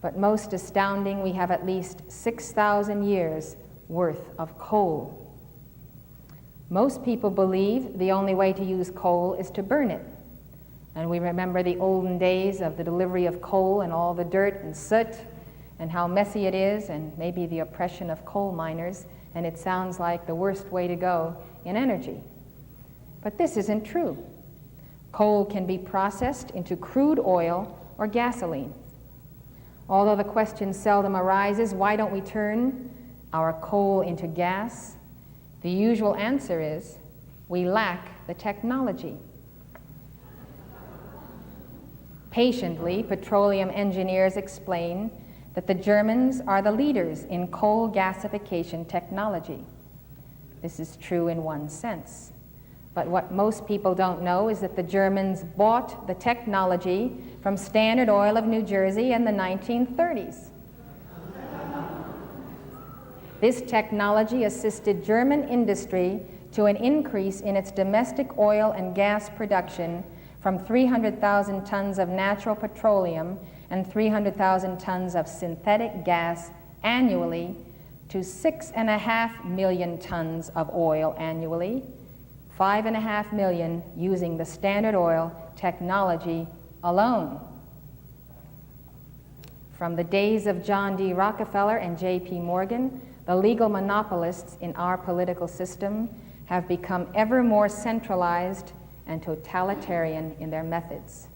Speaker 1: But most astounding, we have at least 6,000 years worth of coal. Most people believe the only way to use coal is to burn it. And we remember the olden days of the delivery of coal and all the dirt and soot and how messy it is, and maybe the oppression of coal miners, and it sounds like the worst way to go in energy. But this isn't true. Coal can be processed into crude oil or gasoline. Although the question seldom arises, why don't we turn our coal into gas? The usual answer is, we lack the technology. Patiently, petroleum engineers explain that the Germans are the leaders in coal gasification technology. This is true in one sense. But what most people don't know is that the Germans bought the technology from Standard Oil of New Jersey in the 1930s. This technology assisted German industry to an increase in its domestic oil and gas production from 300,000 tons of natural petroleum and 300,000 tons of synthetic gas annually to 6.5 million tons of oil annually, 5.5 million using the Standard Oil technology alone. From the days of John D. Rockefeller and J.P. Morgan, the legal monopolists in our political system have become ever more centralized and totalitarian in their methods.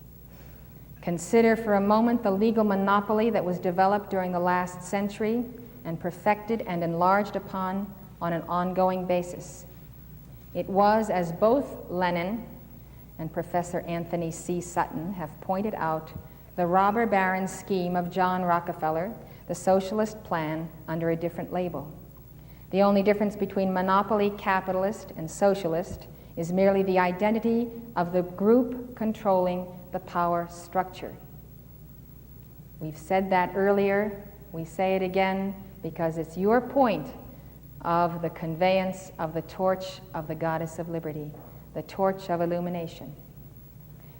Speaker 1: Consider for a moment the legal monopoly that was developed during the last century and perfected and enlarged upon on an ongoing basis. It was, as both Lenin and Professor Anthony C. Sutton have pointed out, the robber baron scheme of John Rockefeller, the socialist plan under a different label. The only difference between monopoly capitalist and socialist is merely the identity of the group controlling the power structure. We've said that earlier, we say it again because it's your point of the conveyance of the torch of the Goddess of Liberty, the torch of illumination.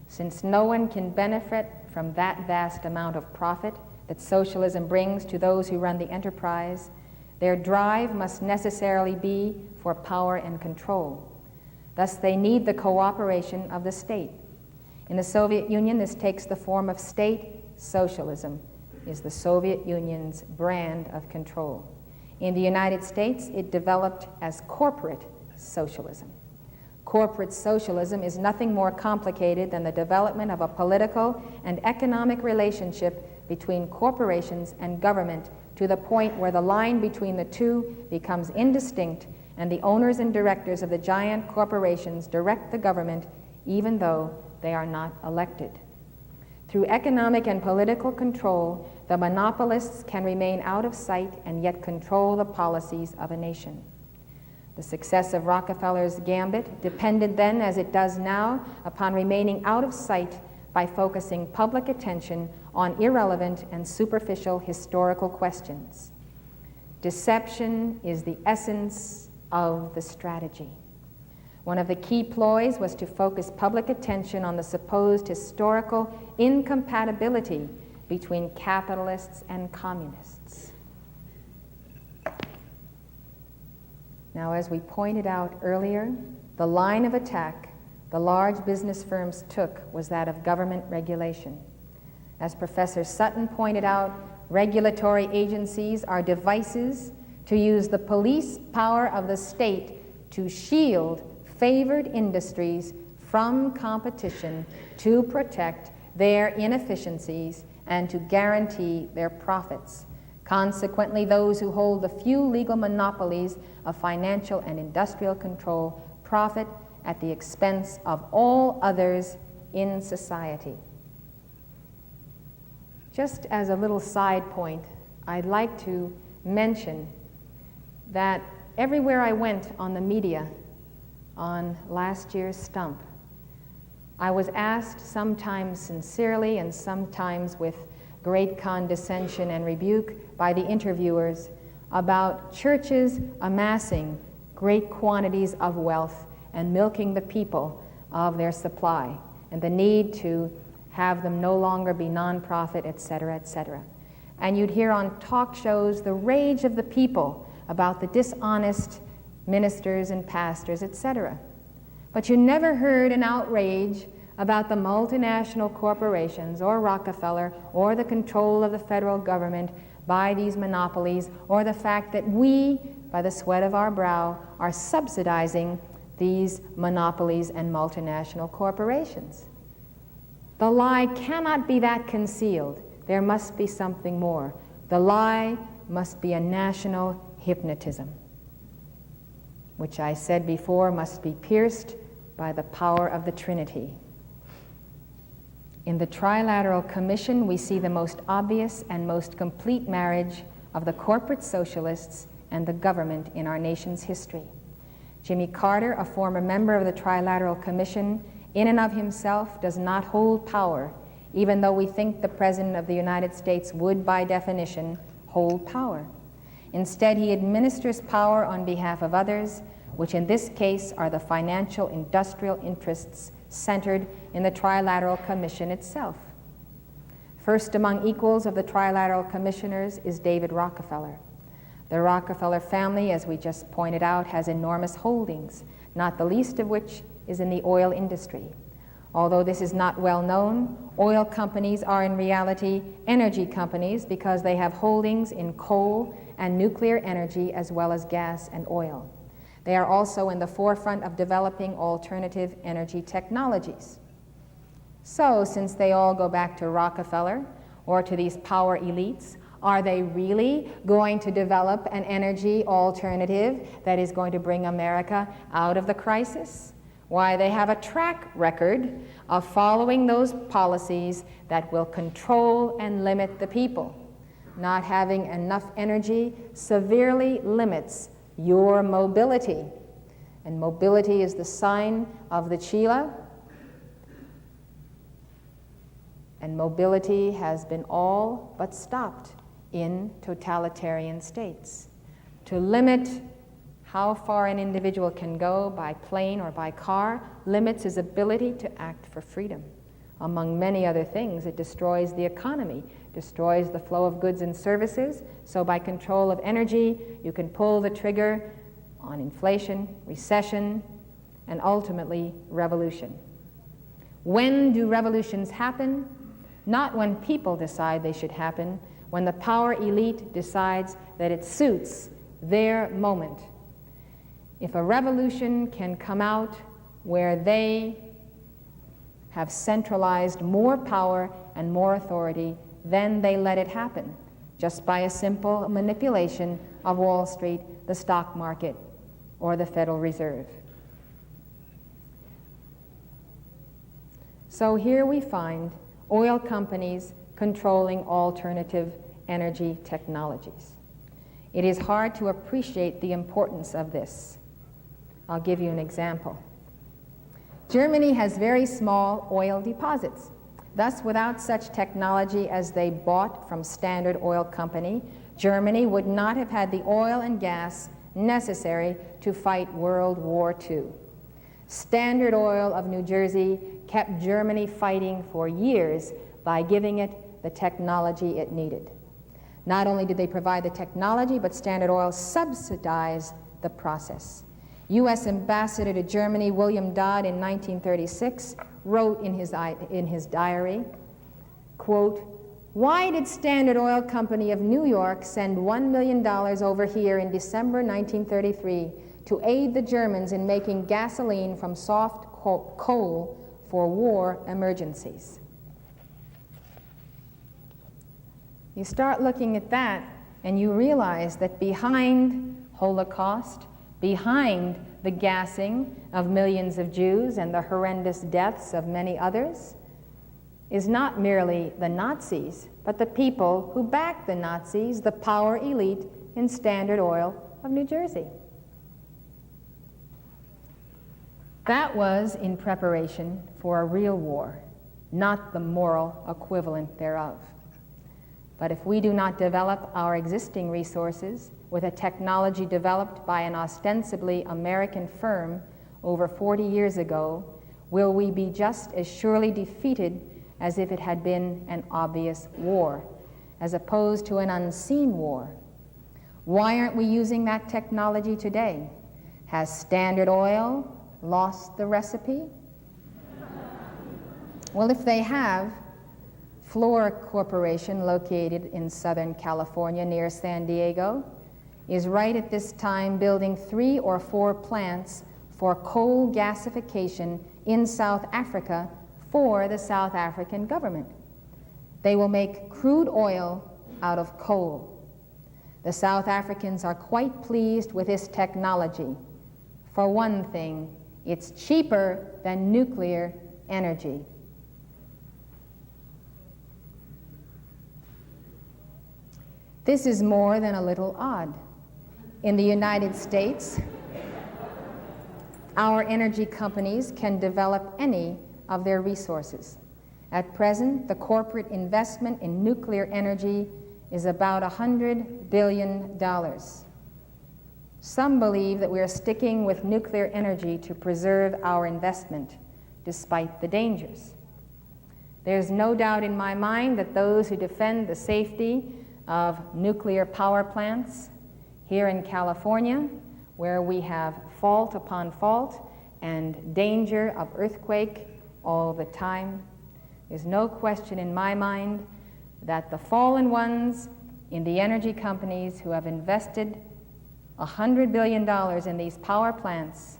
Speaker 1: Since no one can benefit from that vast amount of profit that socialism brings to those who run the enterprise, their drive must necessarily be for power and control. Thus, they need the cooperation of the state. In the Soviet Union, this takes the form of state socialism, is the Soviet Union's brand of control. In the United States, it developed as corporate socialism. Corporate socialism is nothing more complicated than the development of a political and economic relationship between corporations and government to the point where the line between the two becomes indistinct and the owners and directors of the giant corporations direct the government even though they are not elected. Through economic and political control, the monopolists can remain out of sight and yet control the policies of a nation. The success of Rockefeller's gambit depended then, as it does now, upon remaining out of sight by focusing public attention on irrelevant and superficial historical questions. Deception is the essence of the strategy. One of the key ploys was to focus public attention on the supposed historical incompatibility between capitalists and communists. Now, as we pointed out earlier, the line of attack the large business firms took was that of government regulation. As Professor Sutton pointed out, regulatory agencies are devices to use the police power of the state to shield favored industries from competition, to protect their inefficiencies, and to guarantee their profits. Consequently, those who hold the few legal monopolies of financial and industrial control profit at the expense of all others in society. Just as a little side point, I'd like to mention that everywhere I went on the media on last year's stump, I was asked, sometimes sincerely and sometimes with great condescension and rebuke by the interviewers, about churches amassing great quantities of wealth and milking the people of their supply, and the need to have them no longer be nonprofit, etc., etc. And you'd hear on talk shows the rage of the people about the dishonest ministers and pastors, etc. But you never heard an outrage about the multinational corporations or Rockefeller or the control of the federal government by these monopolies, or the fact that we, by the sweat of our brow, are subsidizing these monopolies and multinational corporations. The lie cannot be that concealed. There must be something more. The lie must be a national hypnotism, which I said before must be pierced by the power of the Trinity. In the Trilateral Commission, we see the most obvious and most complete marriage of the corporate socialists and the government in our nation's history. Jimmy Carter, a former member of the Trilateral Commission, in and of himself does not hold power, even though we think the President of the United States would, by definition, hold power. Instead, he administers power on behalf of others, which in this case are the financial industrial interests centered in the Trilateral Commission itself. First among equals of the Trilateral Commissioners is David Rockefeller. The Rockefeller family, as we just pointed out, has enormous holdings, not the least of which is in the oil industry. Although this is not well known, oil companies are in reality energy companies because they have holdings in coal and nuclear energy as well as gas and oil. They are also in the forefront of developing alternative energy technologies. So, since they all go back to Rockefeller or to these power elites, are they really going to develop an energy alternative that is going to bring America out of the crisis? Why, they have a track record of following those policies that will control and limit the people. Not having enough energy severely limits your mobility. And mobility is the sign of the Chila. And mobility has been all but stopped in totalitarian states. To limit how far an individual can go by plane or by car limits his ability to act for freedom. Among many other things, it destroys the economy, destroys the flow of goods and services. So by control of energy, you can pull the trigger on inflation, recession, and ultimately revolution. When do revolutions happen? Not when people decide they should happen, when the power elite decides that it suits their moment. If a revolution can come out where they have centralized more power and more authority, then they let it happen, just by a simple manipulation of Wall Street, the stock market, or the Federal Reserve. So here we find oil companies controlling alternative energy technologies. It is hard to appreciate the importance of this. I'll give you an example. Germany has very small oil deposits. Thus, without such technology as they bought from Standard Oil Company, Germany would not have had the oil and gas necessary to fight World War II. Standard Oil of New Jersey kept Germany fighting for years by giving it the technology it needed. Not only did they provide the technology, but Standard Oil subsidized the process. U.S. Ambassador to Germany William Dodd in 1936 wrote in his diary, quote, "Why did Standard Oil Company of New York send $1 million over here in December 1933 to aid the Germans in making gasoline from soft coal for war emergencies?" You start looking at that and you realize that behind Holocaust, behind the gassing of millions of Jews and the horrendous deaths of many others, is not merely the Nazis, but the people who backed the Nazis, the power elite in Standard Oil of New Jersey. That was in preparation for a real war, not the moral equivalent thereof. But if we do not develop our existing resources with a technology developed by an ostensibly American firm over 40 years ago, will we be just as surely defeated as if it had been an obvious war, as opposed to an unseen war? Why aren't we using that technology today? Has Standard Oil lost the recipe? Well, if they have, Fluor Corporation, located in Southern California near San Diego, is right at this time building 3 or 4 plants for coal gasification in South Africa for the South African government. They will make crude oil out of coal. The South Africans are quite pleased with this technology. For one thing, it's cheaper than nuclear energy. This is more than a little odd. In the United States, our energy companies can develop any of their resources. At present, the corporate investment in nuclear energy is about $100 billion. Some believe that we are sticking with nuclear energy to preserve our investment, despite the dangers. There's no doubt in my mind that those who defend the safety of nuclear power plants here in California, where we have fault upon fault and danger of earthquake all the time, there's no question in my mind that the fallen ones in the energy companies who have invested $100 billion in these power plants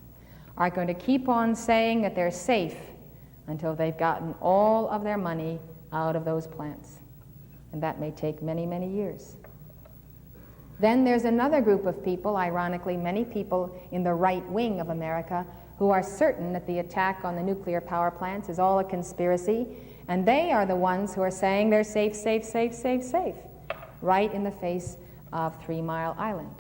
Speaker 1: are going to keep on saying that they're safe until they've gotten all of their money out of those plants. And that may take many, many years. Then there's another group of people, ironically, many people in the right wing of America, who are certain that the attack on the nuclear power plants is all a conspiracy, and they are the ones who are saying they're safe, safe, safe, safe, safe, right in the face of 3 Mile Island.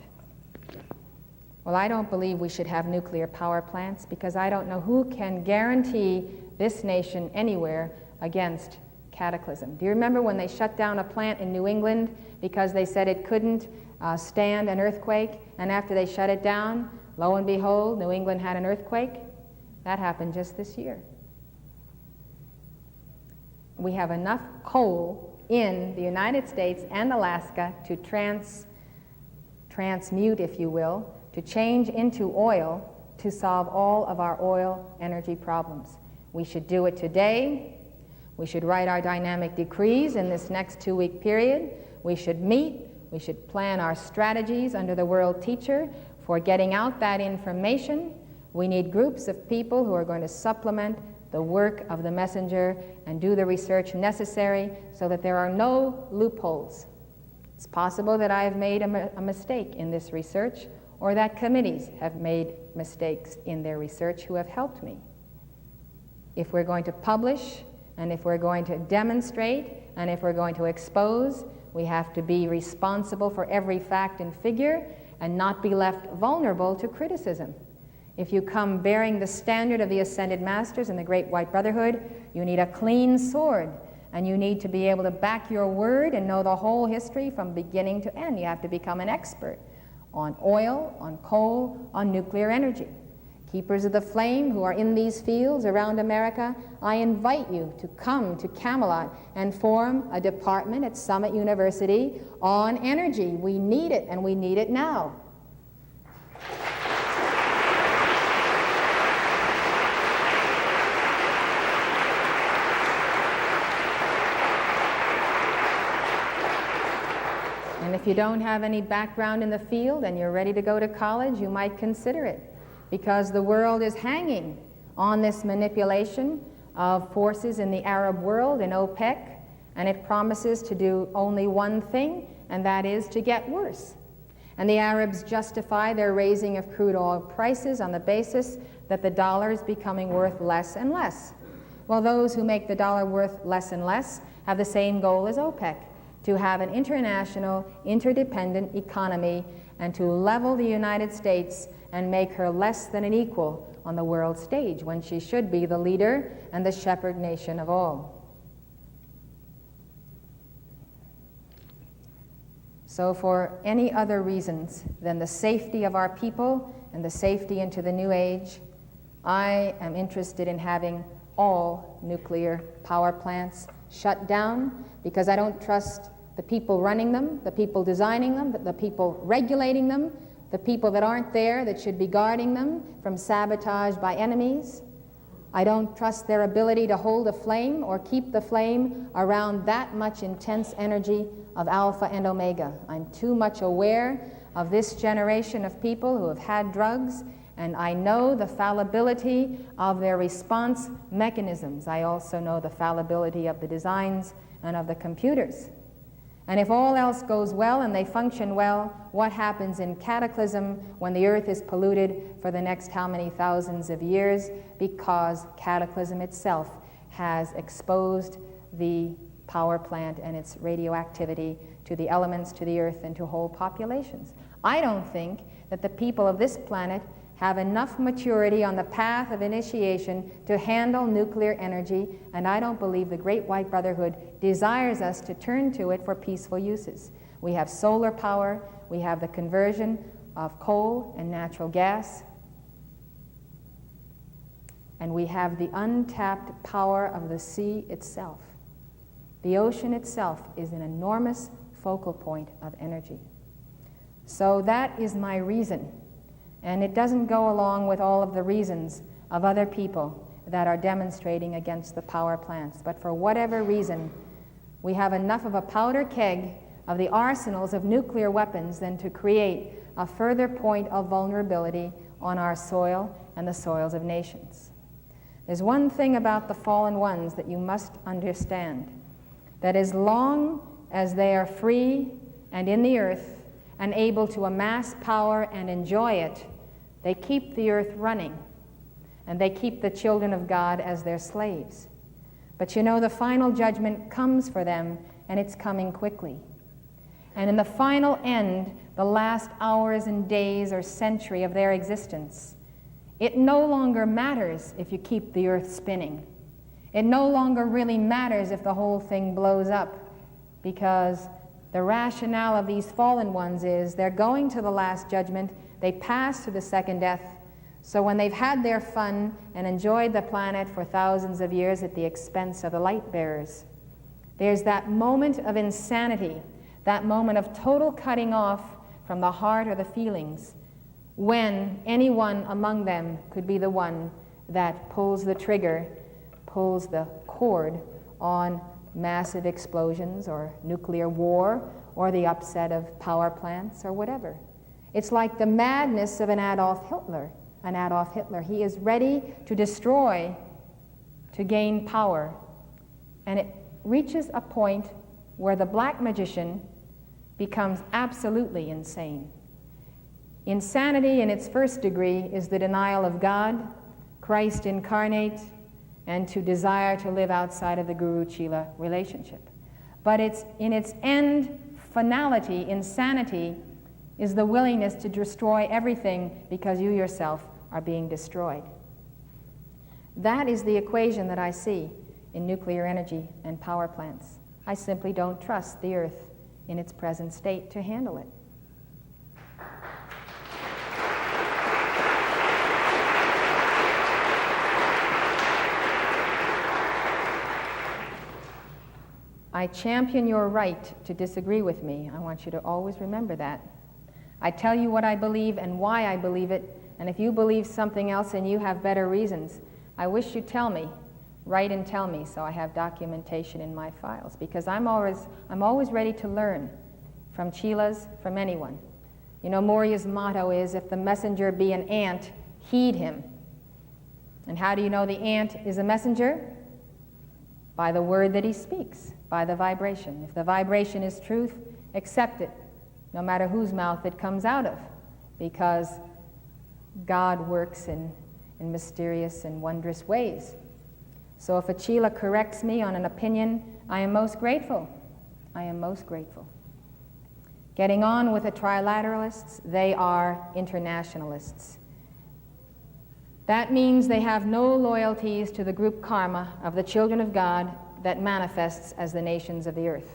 Speaker 1: Well, I don't believe we should have nuclear power plants because I don't know who can guarantee this nation anywhere against cataclysm. Do you remember when they shut down a plant in New England because they said it couldn't stand an earthquake, and after they shut it down, lo and behold, New England had an earthquake? That happened just this year. We have enough coal in the United States and Alaska to transmute, if you will, to change into oil to solve all of our oil energy problems. We should do it today. We should write our dynamic decrees in this next 2-week period. We should meet. We should plan our strategies under the World Teacher for getting out that information. We need groups of people who are going to supplement the work of the messenger and do the research necessary so that there are no loopholes. It's possible that I have made a mistake in this research, or that committees have made mistakes in their research who have helped me. If we're going to publish, and if we're going to demonstrate, and if we're going to expose, we have to be responsible for every fact and figure and not be left vulnerable to criticism. If you come bearing the standard of the Ascended Masters and the Great White Brotherhood, you need a clean sword, and you need to be able to back your word and know the whole history from beginning to end. You have to become an expert on oil, on coal, on nuclear energy. Keepers of the Flame who are in these fields around America, I invite you to come to Camelot and form a department at Summit University on energy. We need it, and we need it now. And if you don't have any background in the field and you're ready to go to college, you might consider it, because the world is hanging on this manipulation of forces in the Arab world and OPEC, and it promises to do only one thing, and that is to get worse. And the Arabs justify their raising of crude oil prices on the basis that the dollar is becoming worth less and less. Well, those who make the dollar worth less and less have the same goal as OPEC, to have an international, interdependent economy and to level the United States and make her less than an equal on the world stage when she should be the leader and the shepherd nation of all. So for any other reasons than the safety of our people and the safety into the new age, I am interested in having all nuclear power plants shut down, because I don't trust the people running them, the people designing them, the people regulating them, the people that aren't there that should be guarding them from sabotage by enemies. I don't trust their ability to hold a flame or keep the flame around that much intense energy of alpha and omega. I'm too much aware of this generation of people who have had drugs, and I know the fallibility of their response mechanisms. I also know the fallibility of the designs and of the computers. And if all else goes well and they function well, what happens in Cataclysm when the earth is polluted for the next how many thousands of years? Because Cataclysm itself has exposed the power plant and its radioactivity to the elements, to the earth, and to whole populations. I don't think that the people of this planet have enough maturity on the path of initiation to handle nuclear energy, and I don't believe the Great White Brotherhood desires us to turn to it for peaceful uses. We have solar power, we have the conversion of coal and natural gas, and we have the untapped power of the sea itself. The ocean itself is an enormous focal point of energy. So that is my reason. And it doesn't go along with all of the reasons of other people that are demonstrating against the power plants. But for whatever reason, we have enough of a powder keg of the arsenals of nuclear weapons than to create a further point of vulnerability on our soil and the soils of nations. There's one thing about the fallen ones that you must understand, that as long as they are free and in the earth and able to amass power and enjoy it, they keep the earth running, and they keep the children of God as their slaves. But you know, the final judgment comes for them, and it's coming quickly. And in the final end, the last hours and days or century of their existence, it no longer matters if you keep the earth spinning. It no longer really matters if the whole thing blows up, because the rationale of these fallen ones is they're going to the last judgment, they pass to the second death, so when they've had their fun and enjoyed the planet for thousands of years at the expense of the light bearers, there's that moment of insanity, that moment of total cutting off from the heart or the feelings, when anyone among them could be the one that pulls the trigger, pulls the cord on massive explosions or nuclear war or the upset of power plants or whatever. It's like the madness of an Adolf Hitler. He is ready to destroy to gain power. And it reaches a point where the black magician becomes absolutely insane. Insanity in its first degree is the denial of God, Christ incarnate, and to desire to live outside of the Guru-Chela relationship. But it's in its end finality, insanity, is the willingness to destroy everything because you yourself are being destroyed. That is the equation that I see in nuclear energy and power plants. I simply don't trust the earth in its present state to handle it. I champion your right to disagree with me. I want you to always remember that. I tell you what I believe and why I believe it, and if you believe something else and you have better reasons, I wish you'd tell me. Write and tell me so I have documentation in my files, because I'm always ready to learn from Chelas, from anyone. You know, Moria's motto is, if the messenger be an ant, heed him. And how do you know the ant is a messenger? By the word that he speaks, by the vibration. If the vibration is truth, accept it, no matter whose mouth it comes out of, because God works in mysterious and wondrous ways. So if a Chela corrects me on an opinion, I am most grateful. I am most grateful. Getting on with the trilateralists, they are internationalists. That means they have no loyalties to the group karma of the children of God that manifests as the nations of the earth.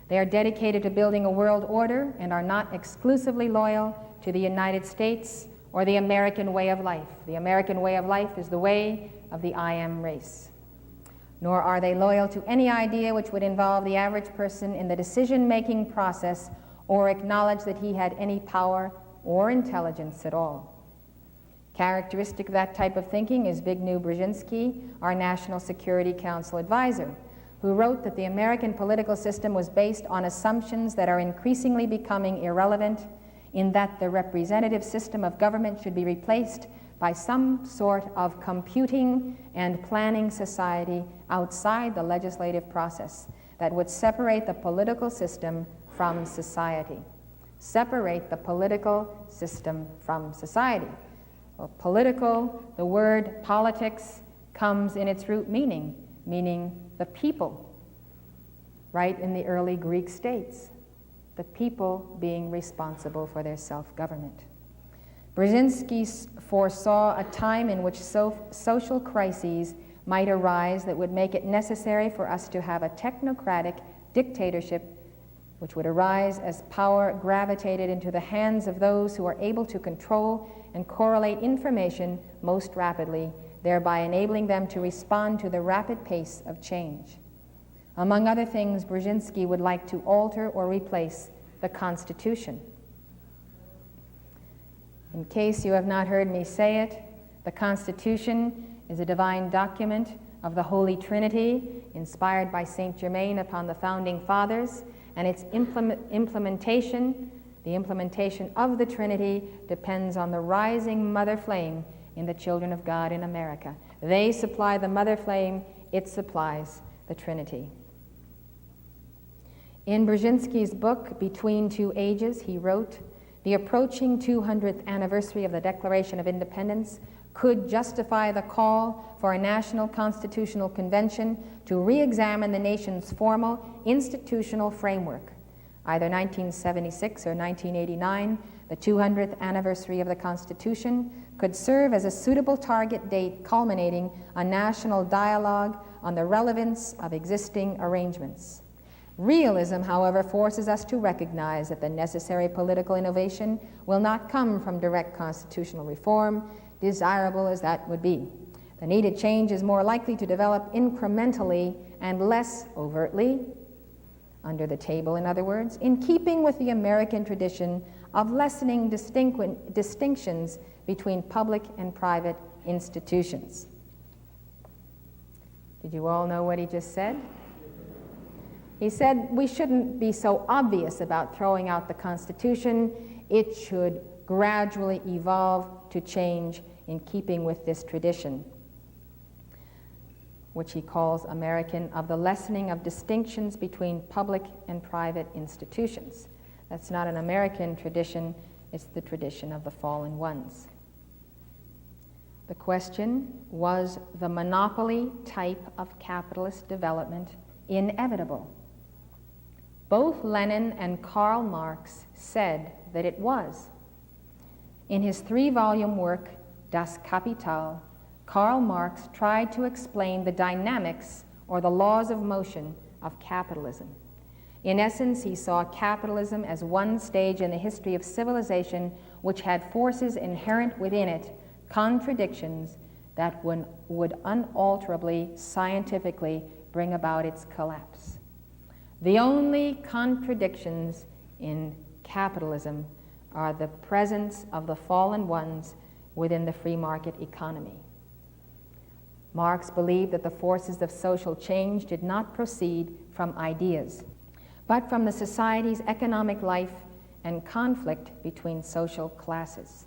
Speaker 1: They are dedicated to building a world order and are not exclusively loyal to the United States or the American way of life. The American way of life is the way of the I am race. Nor are they loyal to any idea which would involve the average person in the decision-making process or acknowledge that he had any power or intelligence at all. Characteristic of that type of thinking is Zbigniew Brzezinski, our National Security Council advisor, who wrote that the American political system was based on assumptions that are increasingly becoming irrelevant, in that the representative system of government should be replaced by some sort of computing and planning society outside the legislative process that would separate the political system from society. Separate the political system from society. Well, political, the word politics comes in its root meaning the people, right in the early Greek states, the people being responsible for their self-government. Brzezinski foresaw a time in which social crises might arise that would make it necessary for us to have a technocratic dictatorship which would arise as power gravitated into the hands of those who are able to control and correlate information most rapidly, thereby enabling them to respond to the rapid pace of change. Among other things, Brzezinski would like to alter or replace the Constitution. In case you have not heard me say it, the Constitution is a divine document of the Holy Trinity, inspired by Saint Germain upon the Founding Fathers, and its implementation, the implementation of the Trinity, depends on the rising mother flame in the children of God in America. They supply the mother flame, it supplies the Trinity. In Brzezinski's book, Between Two Ages, he wrote, "The approaching 200th anniversary of the Declaration of Independence could justify the call for a national constitutional convention to re-examine the nation's formal institutional framework. Either 1976 or 1989, the 200th anniversary of the Constitution could serve as a suitable target date culminating a national dialogue on the relevance of existing arrangements. Realism, however, forces us to recognize that the necessary political innovation will not come from direct constitutional reform, desirable as that would be. The needed change is more likely to develop incrementally and less overtly, under the table, in other words, in keeping with the American tradition of lessening distinctions between public and private institutions." Did you all know what he just said? He said we shouldn't be so obvious about throwing out the Constitution. It should gradually evolve to change in keeping with this tradition, which he calls American, of the lessening of distinctions between public and private institutions. That's not an American tradition, it's the tradition of the fallen ones. The question, was the monopoly type of capitalist development inevitable? Both Lenin and Karl Marx said that it was. In his 3-volume work, Das Kapital, Karl Marx tried to explain the dynamics or the laws of motion of capitalism. In essence, he saw capitalism as one stage in the history of civilization which had forces inherent within it, contradictions that would unalterably, scientifically bring about its collapse. The only contradictions in capitalism are the presence of the fallen ones within the free market economy. Marx believed that the forces of social change did not proceed from ideas, but from the society's economic life and conflict between social classes.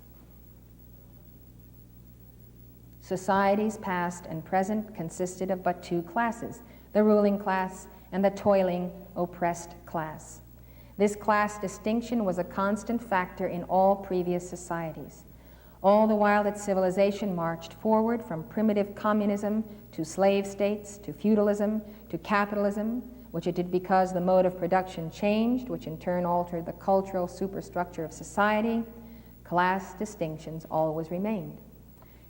Speaker 1: Societies past and present consisted of but two classes, the ruling class and the toiling, oppressed class. This class distinction was a constant factor in all previous societies. All the while that civilization marched forward from primitive communism to slave states, to feudalism, to capitalism, which it did because the mode of production changed, which in turn altered the cultural superstructure of society, class distinctions always remained.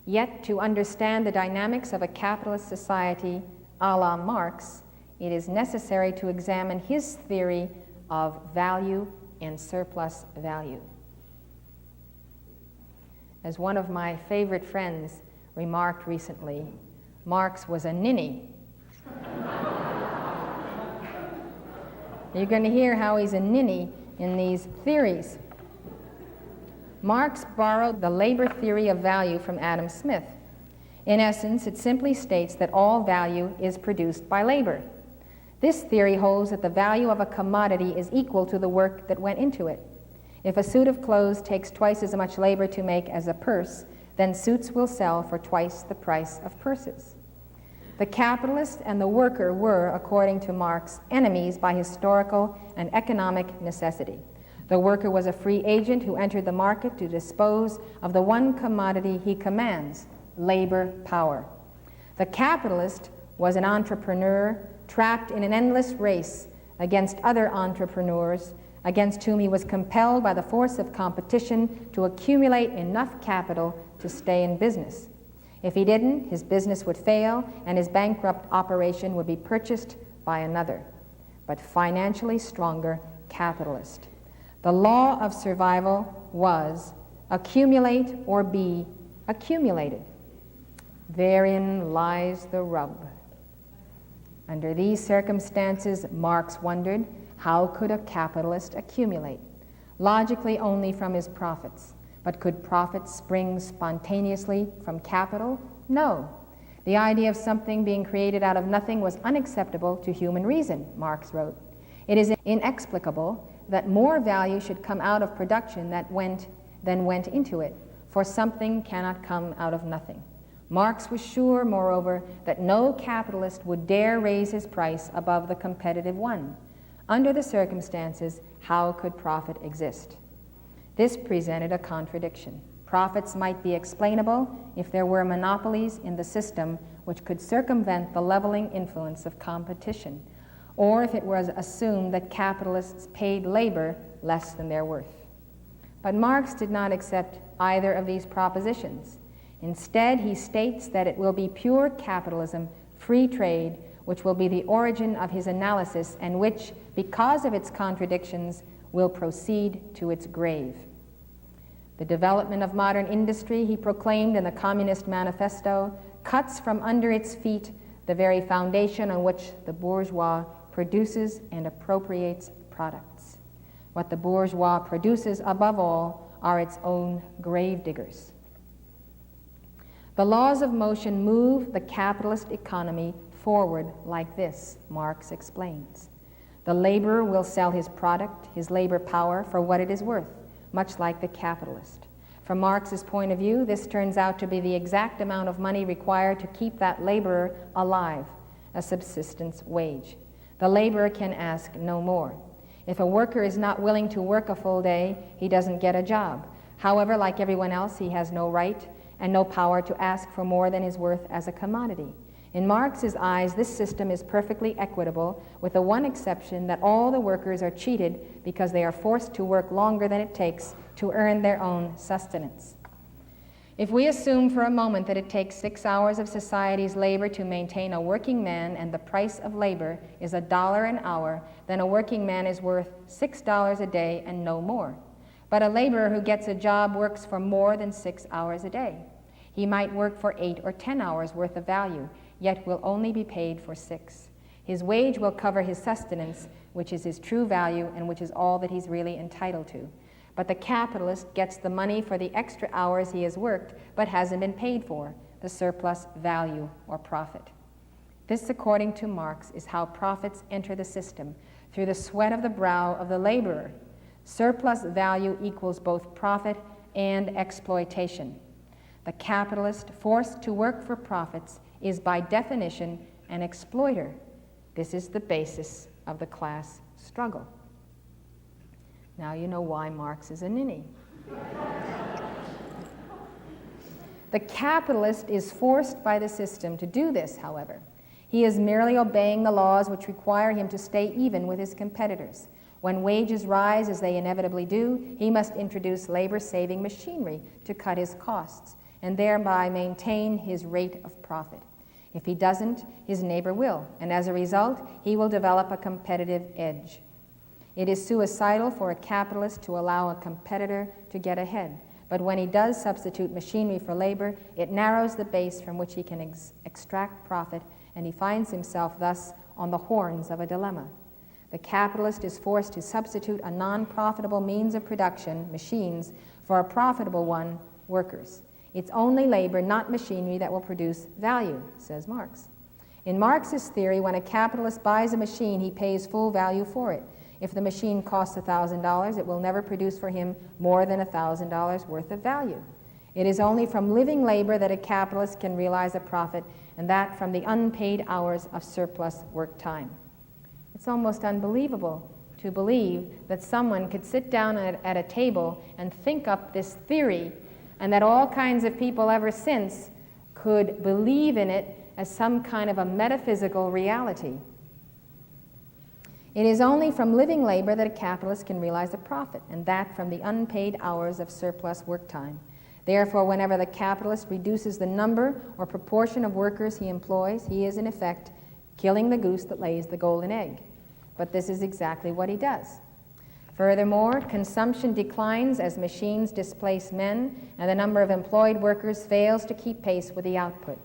Speaker 1: Yet to understand the dynamics of a capitalist society a la Marx, it is necessary to examine his theory of value and surplus value. As one of my favorite friends remarked recently, Marx was a ninny. You're going to hear how he's a ninny in these theories. Marx borrowed the labor theory of value from Adam Smith. In essence, it simply states that all value is produced by labor. This theory holds that the value of a commodity is equal to the work that went into it. If a suit of clothes takes twice as much labor to make as a purse, then suits will sell for twice the price of purses. The capitalist and the worker were, according to Marx, enemies by historical and economic necessity. The worker was a free agent who entered the market to dispose of the one commodity he commands, labor power. The capitalist was an entrepreneur trapped in an endless race against other entrepreneurs against whom he was compelled by the force of competition to accumulate enough capital to stay in business. If he didn't, his business would fail and his bankrupt operation would be purchased by another, but financially stronger capitalist. The law of survival was accumulate or be accumulated. Therein lies the rub. Under these circumstances, Marx wondered, how could a capitalist accumulate? Logically only from his profits. But could profits spring spontaneously from capital? No. The idea of something being created out of nothing was unacceptable to human reason, Marx wrote. It is inexplicable that more value should come out of production than went into it, for something cannot come out of nothing. Marx was sure, moreover, that no capitalist would dare raise his price above the competitive one. Under the circumstances, how could profit exist? This presented a contradiction. Profits might be explainable if there were monopolies in the system which could circumvent the leveling influence of competition, or if it was assumed that capitalists paid labor less than their worth. But Marx did not accept either of these propositions. Instead, he states that it will be pure capitalism, free trade, which will be the origin of his analysis and which, because of its contradictions, will proceed to its grave. The development of modern industry, he proclaimed in the Communist Manifesto, cuts from under its feet the very foundation on which the bourgeois produces and appropriates products. What the bourgeois produces above all are its own gravediggers. The laws of motion move the capitalist economy forward like this, Marx explains. The laborer will sell his product, his labor power, for what it is worth, much like the capitalist. From Marx's point of view, this turns out to be the exact amount of money required to keep that laborer alive, a subsistence wage. The laborer can ask no more. If a worker is not willing to work a full day, he doesn't get a job. However, like everyone else, he has no right and no power to ask for more than his worth as a commodity. In Marx's eyes, this system is perfectly equitable, with the one exception that all the workers are cheated because they are forced to work longer than it takes to earn their own sustenance. If we assume for a moment that it takes 6 hours of society's labor to maintain a working man and the price of labor is $1 an hour, then a working man is worth $6 a day and no more. But a laborer who gets a job works for more than 6 hours a day. He might work for 8 or 10 hours worth of value, yet will only be paid for 6. His wage will cover his sustenance, which is his true value and which is all that he's really entitled to. But the capitalist gets the money for the extra hours he has worked but hasn't been paid for, the surplus value or profit. This, according to Marx, is how profits enter the system, through the sweat of the brow of the laborer. Surplus value equals both profit and exploitation. The capitalist, forced to work for profits, is by definition an exploiter. This is the basis of the class struggle. Now you know why Marx is a ninny. The capitalist is forced by the system to do this, however. He is merely obeying the laws which require him to stay even with his competitors. When wages rise, as they inevitably do, he must introduce labor-saving machinery to cut his costs and thereby maintain his rate of profit. If he doesn't, his neighbor will, and as a result, he will develop a competitive edge. It is suicidal for a capitalist to allow a competitor to get ahead, but when he does substitute machinery for labor, it narrows the base from which he can extract profit, and he finds himself thus on the horns of a dilemma. the capitalist is forced to substitute a non-profitable means of production, machines, for a profitable one, workers. It's only labor, not machinery, that will produce value, says Marx. In Marx's theory, when a capitalist buys a machine, he pays full value for it. If the machine costs $1,000, it will never produce for him more than $1,000 worth of value. It is only from living labor that a capitalist can realize a profit, and that from the unpaid hours of surplus work time. It's almost unbelievable to believe that someone could sit down at a table and think up this theory, and that all kinds of people ever since could believe in it as some kind of a metaphysical reality. It is only from living labor that a capitalist can realize a profit, and that from the unpaid hours of surplus work time. Therefore, whenever the capitalist reduces the number or proportion of workers he employs, he is in effect killing the goose that lays the golden egg. But this is exactly what he does. Furthermore, consumption declines as machines displace men, and the number of employed workers fails to keep pace with the output.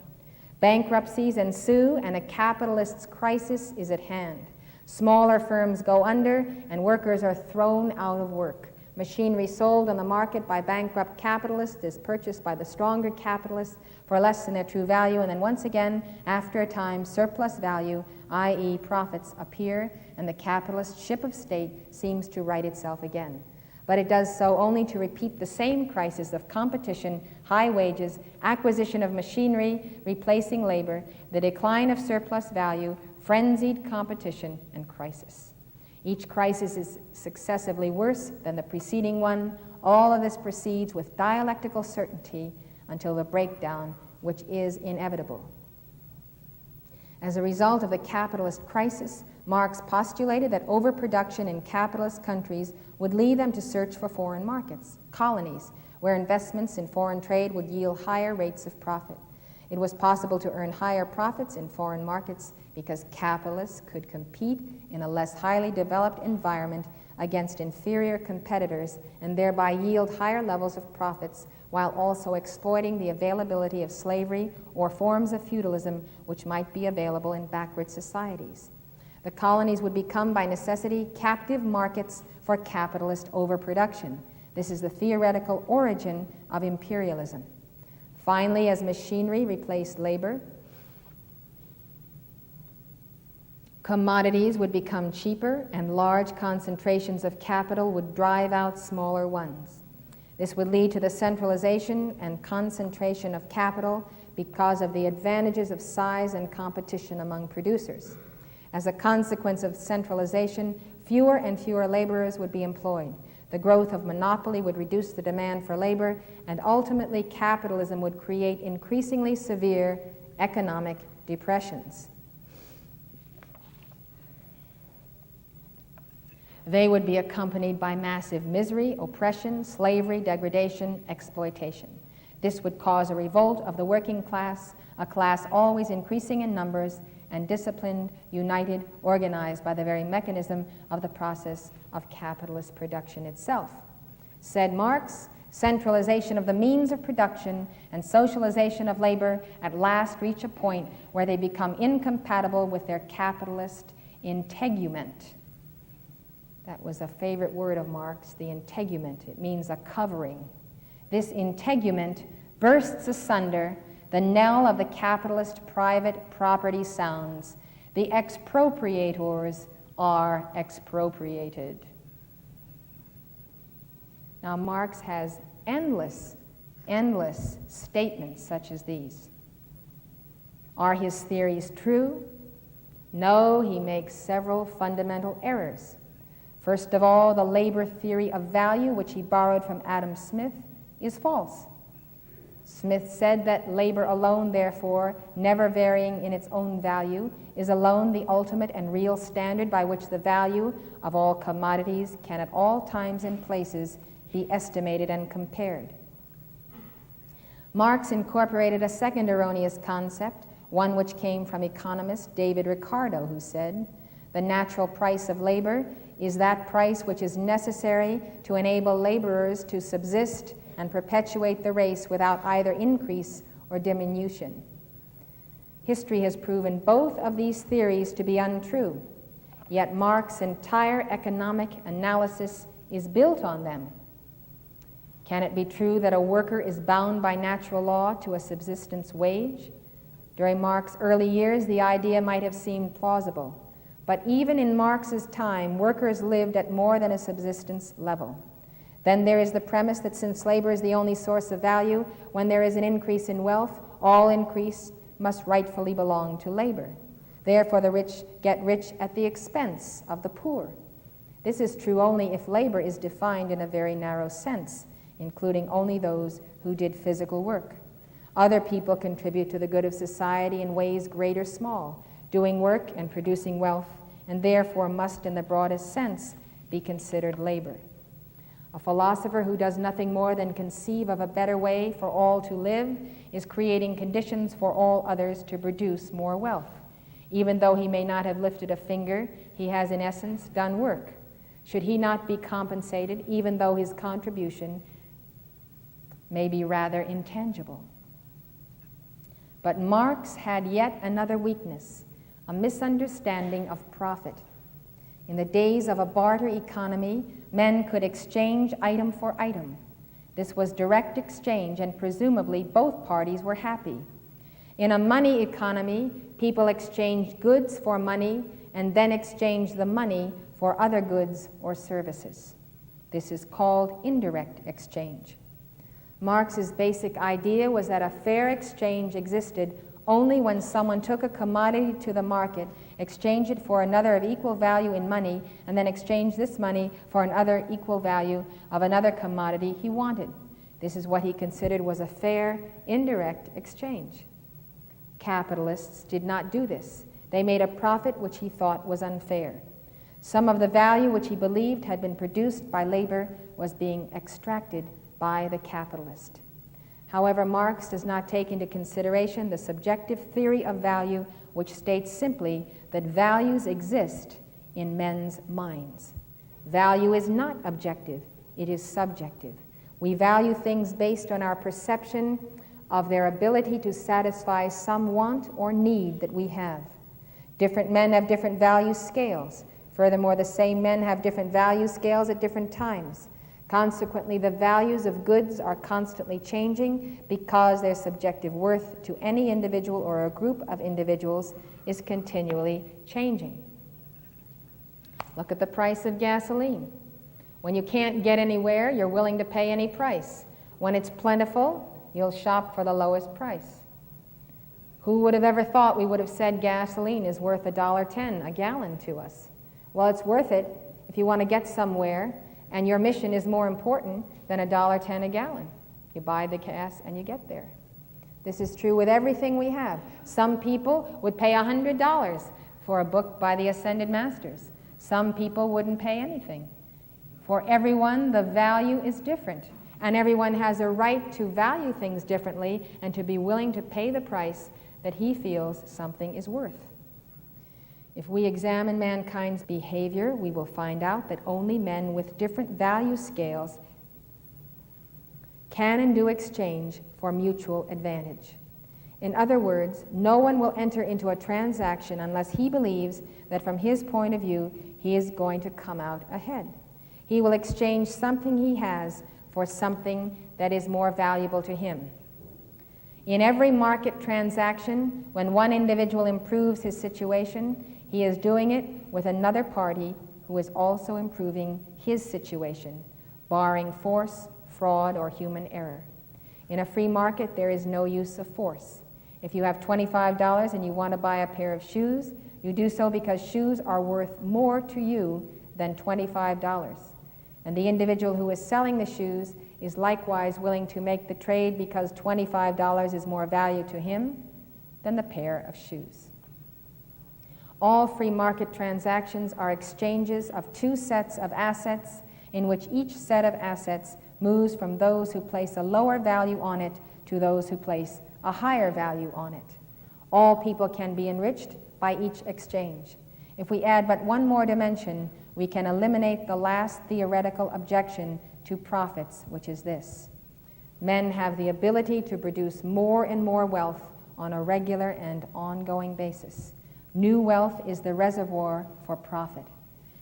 Speaker 1: Bankruptcies ensue, and a capitalist's crisis is at hand. Smaller firms go under, and workers are thrown out of work. Machinery sold on the market by bankrupt capitalists is purchased by the stronger capitalists for less than their true value, and then once again, after a time, surplus value, i.e. profits, appear, and the capitalist ship of state seems to right itself again. But it does so only to repeat the same crisis of competition, high wages, acquisition of machinery, replacing labor, the decline of surplus value, frenzied competition, and crisis. Each crisis is successively worse than the preceding one. All of this proceeds with dialectical certainty until the breakdown, which is inevitable. As a result of the capitalist crisis, Marx postulated that overproduction in capitalist countries would lead them to search for foreign markets, colonies, where investments in foreign trade would yield higher rates of profit. It was possible to earn higher profits in foreign markets because capitalists could compete in a less highly developed environment against inferior competitors and thereby yield higher levels of profits while also exploiting the availability of slavery or forms of feudalism which might be available in backward societies. The colonies would become by necessity captive markets for capitalist overproduction. This is the theoretical origin of imperialism. Finally, as machinery replaced labor, commodities would become cheaper and large concentrations of capital would drive out smaller ones. This would lead to the centralization and concentration of capital because of the advantages of size and competition among producers. As a consequence of centralization, fewer and fewer laborers would be employed. The growth of monopoly would reduce the demand for labor, and ultimately capitalism would create increasingly severe economic depressions. They would be accompanied by massive misery, oppression, slavery, degradation, exploitation. This would cause a revolt of the working class, a class always increasing in numbers and disciplined, united, organized by the very mechanism of the process of capitalist production itself. Said Marx, centralization of the means of production and socialization of labor at last reach a point where they become incompatible with their capitalist integument. That was a favorite word of Marx, the integument. It means a covering. This integument bursts asunder. The knell of the capitalist private property sounds. The expropriators are expropriated. Now, Marx has endless statements such as these. Are his theories true? No, he makes several fundamental errors. First of all, the labor theory of value, which he borrowed from Adam Smith, is false. Smith said that labor alone, therefore, never varying in its own value, is alone the ultimate and real standard by which the value of all commodities can at all times and places be estimated and compared. Marx incorporated a second erroneous concept, one which came from economist David Ricardo, who said, "The natural price of labor is that price which is necessary to enable laborers to subsist and perpetuate the race without either increase or diminution." History has proven both of these theories to be untrue. yet Marx's entire economic analysis is built on them. Can it be true that a worker is bound by natural law to a subsistence wage? During Marx's early years, the idea might have seemed plausible, but even in Marx's time, workers lived at more than a subsistence level. Then there is the premise that since labor is the only source of value, when there is an increase in wealth, all increase must rightfully belong to labor. Therefore, the rich get rich at the expense of the poor. This is true only if labor is defined in a very narrow sense, including only those who did physical work. Other people contribute to the good of society in ways great or small, doing work and producing wealth, and therefore must, in the broadest sense, be considered labor. A philosopher who does nothing more than conceive of a better way for all to live is creating conditions for all others to produce more wealth. Even though he may not have lifted a finger, he has in essence done work. Should he not be compensated, even though his contribution may be rather intangible? But Marx had yet another weakness, a misunderstanding of profit. In the days of a barter economy, men could exchange item for item. This was direct exchange, and presumably both parties were happy. In a money economy, people exchanged goods for money and then exchanged the money for other goods or services. This is called indirect exchange. Marx's basic idea was that a fair exchange existed only when someone took a commodity to the market, exchanged it for another of equal value in money, and then exchanged this money for another equal value of another commodity he wanted. This is what he considered was a fair, indirect exchange. Capitalists did not do this. They made a profit which he thought was unfair. Some of the value which he believed had been produced by labor was being extracted by the capitalist. However, Marx does not take into consideration the subjective theory of value, which states simply that values exist in men's minds. Value is not objective, it is subjective. We value things based on our perception of their ability to satisfy some want or need that we have. Different men have different value scales. Furthermore, the same men have different value scales at different times. Consequently, the values of goods are constantly changing because their subjective worth to any individual or a group of individuals is continually changing. Look at the price of gasoline. When you can't get anywhere, you're willing to pay any price. When it's plentiful, you'll shop for the lowest price. Who would have ever thought we would have said gasoline is worth $1.10 a gallon to us? Well, it's worth it if you want to get somewhere and your mission is more important than $1.10 a gallon. You buy the gas and you get there. This is true with everything we have. Some people would pay $100 for a book by the Ascended Masters. Some people wouldn't pay anything. For everyone, the value is different, and everyone has a right to value things differently and to be willing to pay the price that he feels something is worth. If we examine mankind's behavior, we will find out that only men with different value scales can and do exchange for mutual advantage. In other words, no one will enter into a transaction unless he believes that from his point of view, he is going to come out ahead. He will exchange something he has for something that is more valuable to him. In every market transaction, when one individual improves his situation, he is doing it with another party who is also improving his situation, barring force, fraud, or human error. In a free market, there is no use of force. If you have $25 and you want to buy a pair of shoes, you do so because shoes are worth more to you than $25. And the individual who is selling the shoes is likewise willing to make the trade because $25 is more value to him than the pair of shoes. All free market transactions are exchanges of two sets of assets in which each set of assets moves from those who place a lower value on it to those who place a higher value on it. All people can be enriched by each exchange. If we add but one more dimension, we can eliminate the last theoretical objection to profits, which is this: men have the ability to produce more and more wealth on a regular and ongoing basis. New wealth is the reservoir for profit.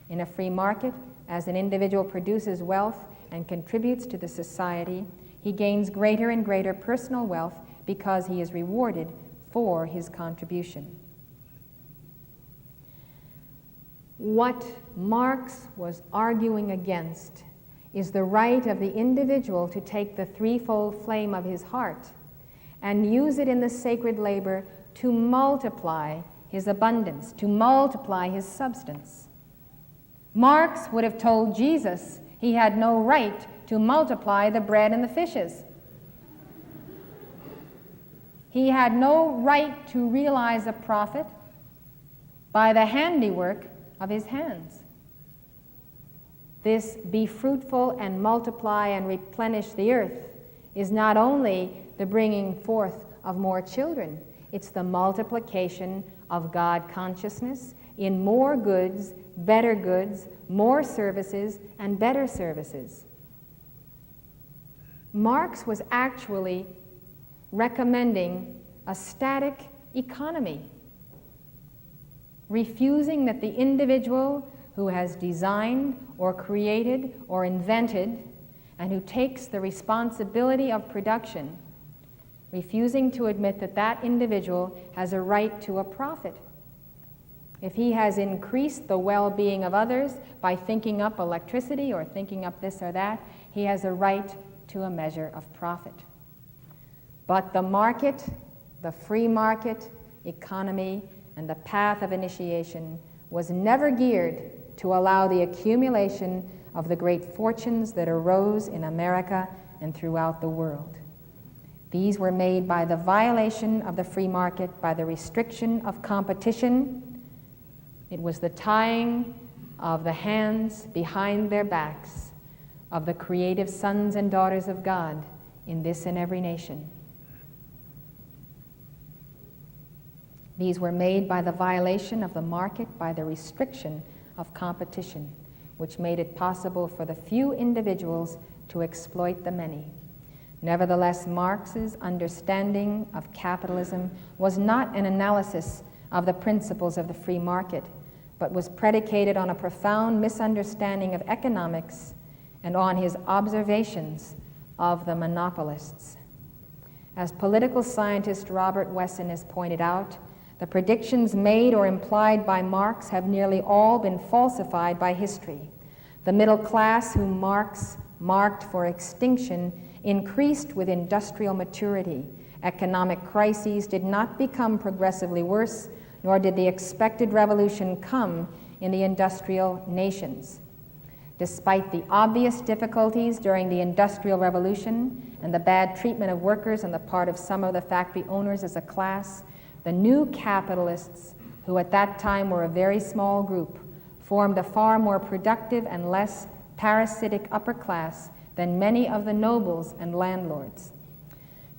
Speaker 1: In a free market, as an individual produces wealth and contributes to the society, he gains greater and greater personal wealth because he is rewarded for his contribution. What Marx was arguing against is the right of the individual to take the threefold flame of his heart and use it in the sacred labor to multiply his abundance, to multiply his substance. Marx would have told Jesus he had no right to multiply the bread and the fishes. He had no right to realize a profit by the handiwork of his hands. This "be fruitful and multiply and replenish the earth" is not only the bringing forth of more children, it's the multiplication of God consciousness in more goods, more services, and better services. Marx was actually recommending a static economy, refusing that the individual who has designed or created or invented and who takes the responsibility of production, refusing to admit that that individual has a right to a profit. If he has increased the well-being of others by thinking up electricity or thinking up this or that, he has a right to a measure of profit. But the market, the free market economy, and the path of initiation was never geared to allow the accumulation of the great fortunes that arose in America and throughout the world. These were made by the violation of the free market, by the restriction of competition. It was the tying of the hands behind their backs of the creative sons and daughters of God in this and every nation. These were made by the violation of the market, by the restriction of competition, which made it possible for the few individuals to exploit the many. Nevertheless, Marx's understanding of capitalism was not an analysis of the principles of the free market, but was predicated on a profound misunderstanding of economics and on his observations of the monopolists. As political scientist Robert Wesson has pointed out, the predictions made or implied by Marx have nearly all been falsified by history. The middle class, whom Marx marked for extinction, increased with industrial maturity. Economic crises did not become progressively worse, nor did the expected revolution come in the industrial nations. Despite the obvious difficulties during the Industrial Revolution and the bad treatment of workers on the part of some of the factory owners as a class, the new capitalists, who at that time were a very small group, formed a far more productive and less parasitic upper class than many of the nobles and landlords.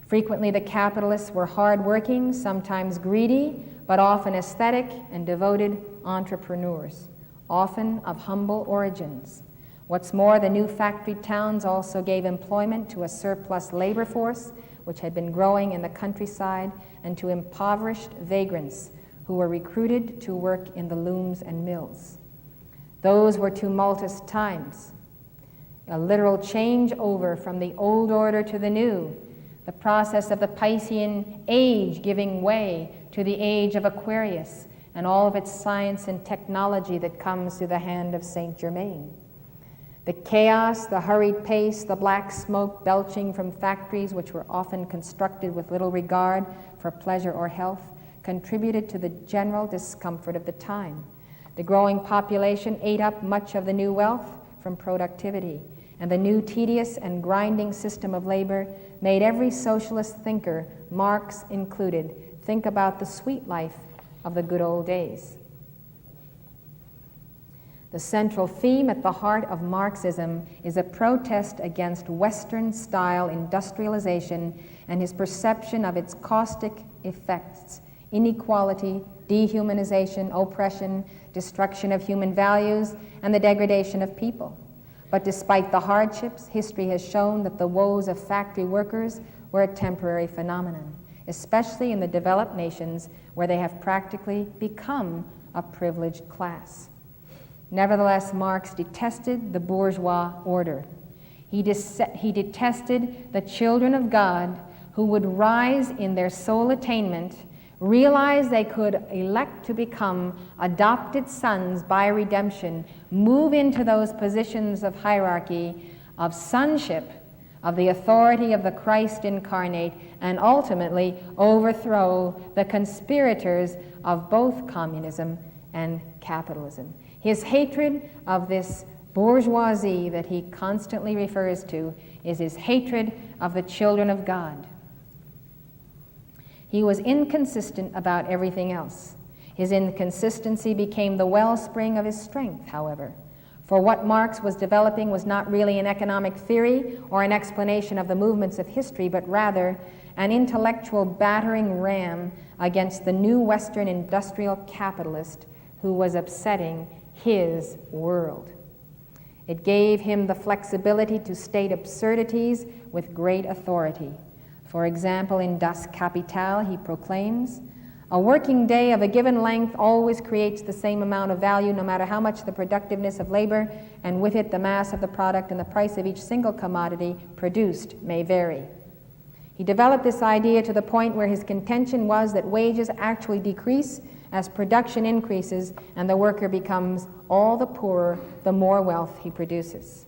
Speaker 1: Frequently, the capitalists were hard-working, sometimes greedy, but often aesthetic and devoted entrepreneurs, often of humble origins. What's more, the new factory towns also gave employment to a surplus labor force which had been growing in the countryside, and to impoverished vagrants who were recruited to work in the looms and mills. Those were tumultuous times, a literal changeover from the old order to the new, the process of the Piscean age giving way to the age of Aquarius and all of its science and technology that comes through the hand of Saint Germain. The chaos, the hurried pace, the black smoke belching from factories which were often constructed with little regard for pleasure or health contributed to the general discomfort of the time. The growing population ate up much of the new wealth from productivity, and the new tedious and grinding system of labor made every socialist thinker, Marx included, think about the sweet life of the good old days. The central theme at the heart of Marxism is a protest against Western-style industrialization and his perception of its caustic effects: inequality, dehumanization, oppression, destruction of human values, and the degradation of people. But despite the hardships, history has shown that the woes of factory workers were a temporary phenomenon. especially in the developed nations where they have practically become a privileged class. Nevertheless, Marx detested the bourgeois order. He detested the children of God who would rise in their soul attainment, realize they could elect to become adopted sons by redemption, move into those positions of hierarchy, of sonship, of the authority of the Christ incarnate, and ultimately overthrow the conspirators of both communism and capitalism. His hatred of this bourgeoisie that he constantly refers to is his hatred of the children of God. He was inconsistent about everything else. His inconsistency became the wellspring of his strength, however. For what Marx was developing was not really an economic theory or an explanation of the movements of history, but rather an intellectual battering ram against the new Western industrial capitalist who was upsetting his world. It gave him the flexibility to state absurdities with great authority. For example, in Das Kapital, he proclaims, "A working day of a given length always creates the same amount of value no matter how much the productiveness of labor, and with it the mass of the product and the price of each single commodity produced may vary." He developed this idea to the point where his contention was that wages actually decrease as production increases and the worker becomes all the poorer the more wealth he produces.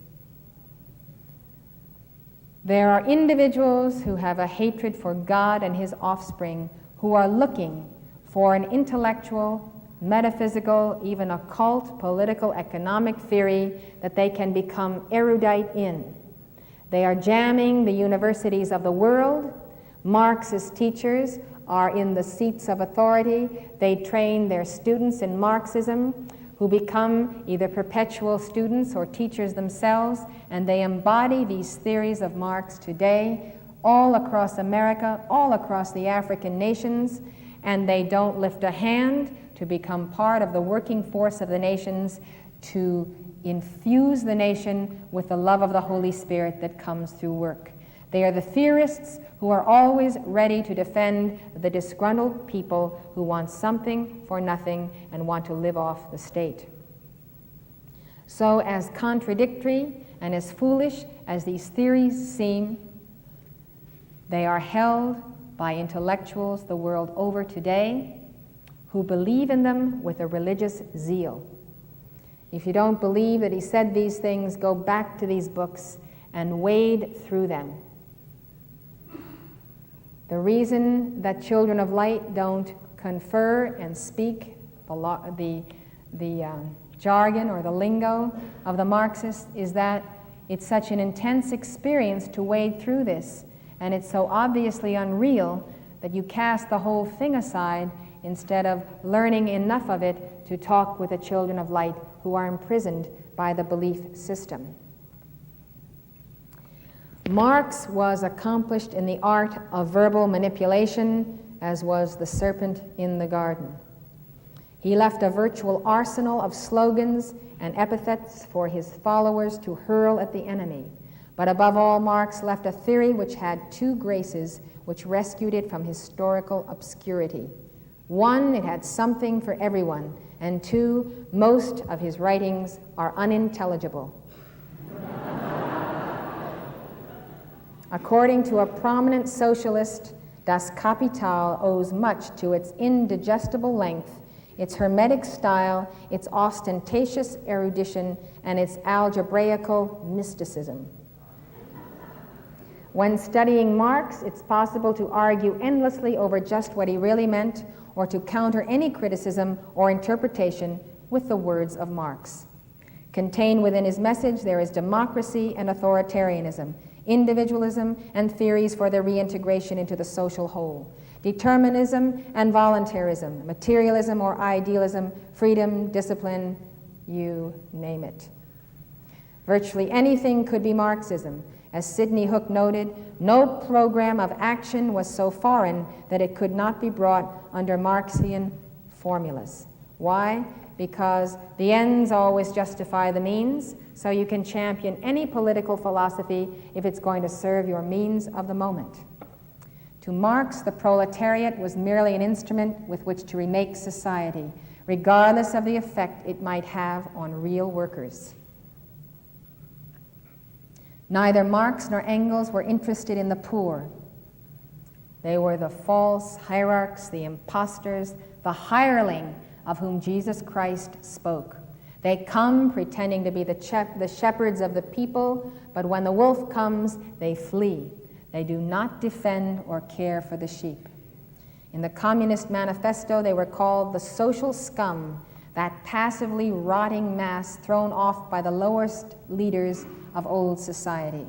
Speaker 1: There are individuals who have a hatred for God and his offspring who are looking for an intellectual, metaphysical, even occult, political, economic theory that they can become erudite in. They are jamming the universities of the world. Marxist teachers are in the seats of authority. They train their students in Marxism, who become either perpetual students or teachers themselves, and they embody these theories of Marx today all across America, all across the African nations, and they don't lift a hand to become part of the working force of the nations to infuse the nation with the love of the Holy Spirit that comes through work. They are the theorists who are always ready to defend the disgruntled people who want something for nothing and want to live off the state. So, as contradictory and as foolish as these theories seem, they are held by intellectuals the world over today who believe in them with a religious zeal. If you don't believe that he said these things, go back to these books and wade through them. The reason that children of light don't confer and speak the jargon or the lingo of the Marxists is that it's such an intense experience to wade through this, and it's so obviously unreal that you cast the whole thing aside instead of learning enough of it to talk with the children of light who are imprisoned by the belief system. Marx was accomplished in the art of verbal manipulation, as was the serpent in the garden. He left a virtual arsenal of slogans and epithets for his followers to hurl at the enemy. But above all, Marx left a theory which had two graces which rescued it from historical obscurity. One, it had something for everyone, and two, most of his writings are unintelligible. According to a prominent socialist, Das Kapital owes much to its indigestible length, its hermetic style, its ostentatious erudition, and its algebraical mysticism. When studying Marx, it's possible to argue endlessly over just what he really meant, or to counter any criticism or interpretation with the words of Marx. Contained within his message, there is democracy and authoritarianism, individualism and theories for their reintegration into the social whole, determinism and voluntarism, materialism or idealism, freedom, discipline, you name it. Virtually anything could be Marxism. As Sidney Hook noted, no program of action was so foreign that it could not be brought under Marxian formulas. Why? Because the ends always justify the means, so you can champion any political philosophy if it's going to serve your means of the moment. To Marx, the proletariat was merely an instrument with which to remake society, regardless of the effect it might have on real workers. Neither Marx nor Engels were interested in the poor. They were the false hierarchs, the impostors, the hireling of whom Jesus Christ spoke. They come pretending to be the shepherds of the people, but when the wolf comes, they flee. They do not defend or care for the sheep. In the Communist Manifesto, they were called the social scum, that passively rotting mass thrown off by the lowest leaders of old society.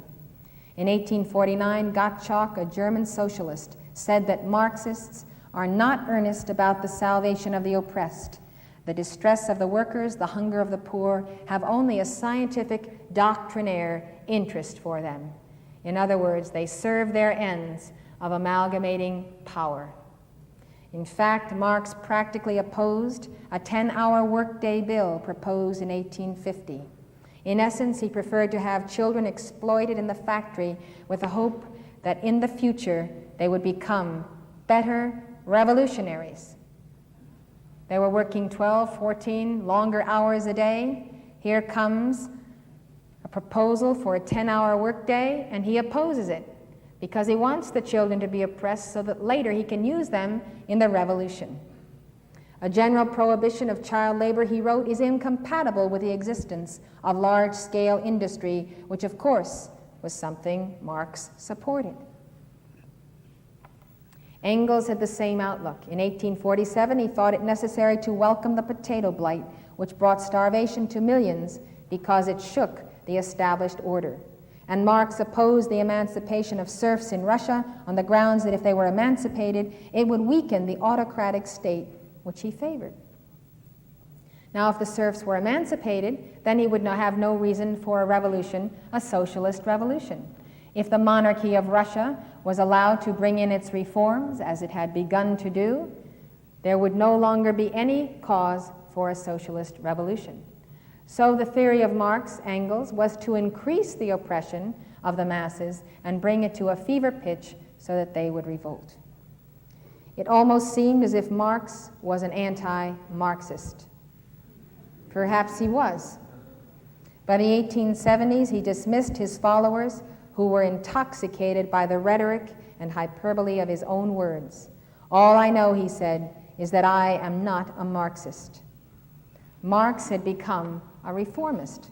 Speaker 1: In 1849, Gottschalk, a German socialist, said that Marxists are not earnest about the salvation of the oppressed. The distress of the workers, the hunger of the poor, have only a scientific, doctrinaire interest for them. In other words, they serve their ends of amalgamating power. In fact, Marx practically opposed a 10-hour workday bill proposed in 1850. In essence, he preferred to have children exploited in the factory with the hope that in the future they would become better revolutionaries. They were working 12, 14 longer hours a day. Here comes a proposal for a 10-hour workday, and he opposes it because he wants the children to be oppressed so that later he can use them in the revolution. A general prohibition of child labor, he wrote, is incompatible with the existence of large-scale industry, which of course was something Marx supported. Engels had the same outlook. In 1847, he thought it necessary to welcome the potato blight, which brought starvation to millions because it shook the established order. And Marx opposed the emancipation of serfs in Russia on the grounds that if they were emancipated, it would weaken the autocratic state which he favored. Now, if the serfs were emancipated, then he would have no reason for a revolution, a socialist revolution. If the monarchy of Russia was allowed to bring in its reforms, as it had begun to do, there would no longer be any cause for a socialist revolution. So the theory of Marx, Engels, was to increase the oppression of the masses and bring it to a fever pitch so that they would revolt. It almost seemed as if Marx was an anti-Marxist. Perhaps he was. But in the 1870s, he dismissed his followers who were intoxicated by the rhetoric and hyperbole of his own words. All I know, he said, is that I am not a Marxist. Marx had become a reformist.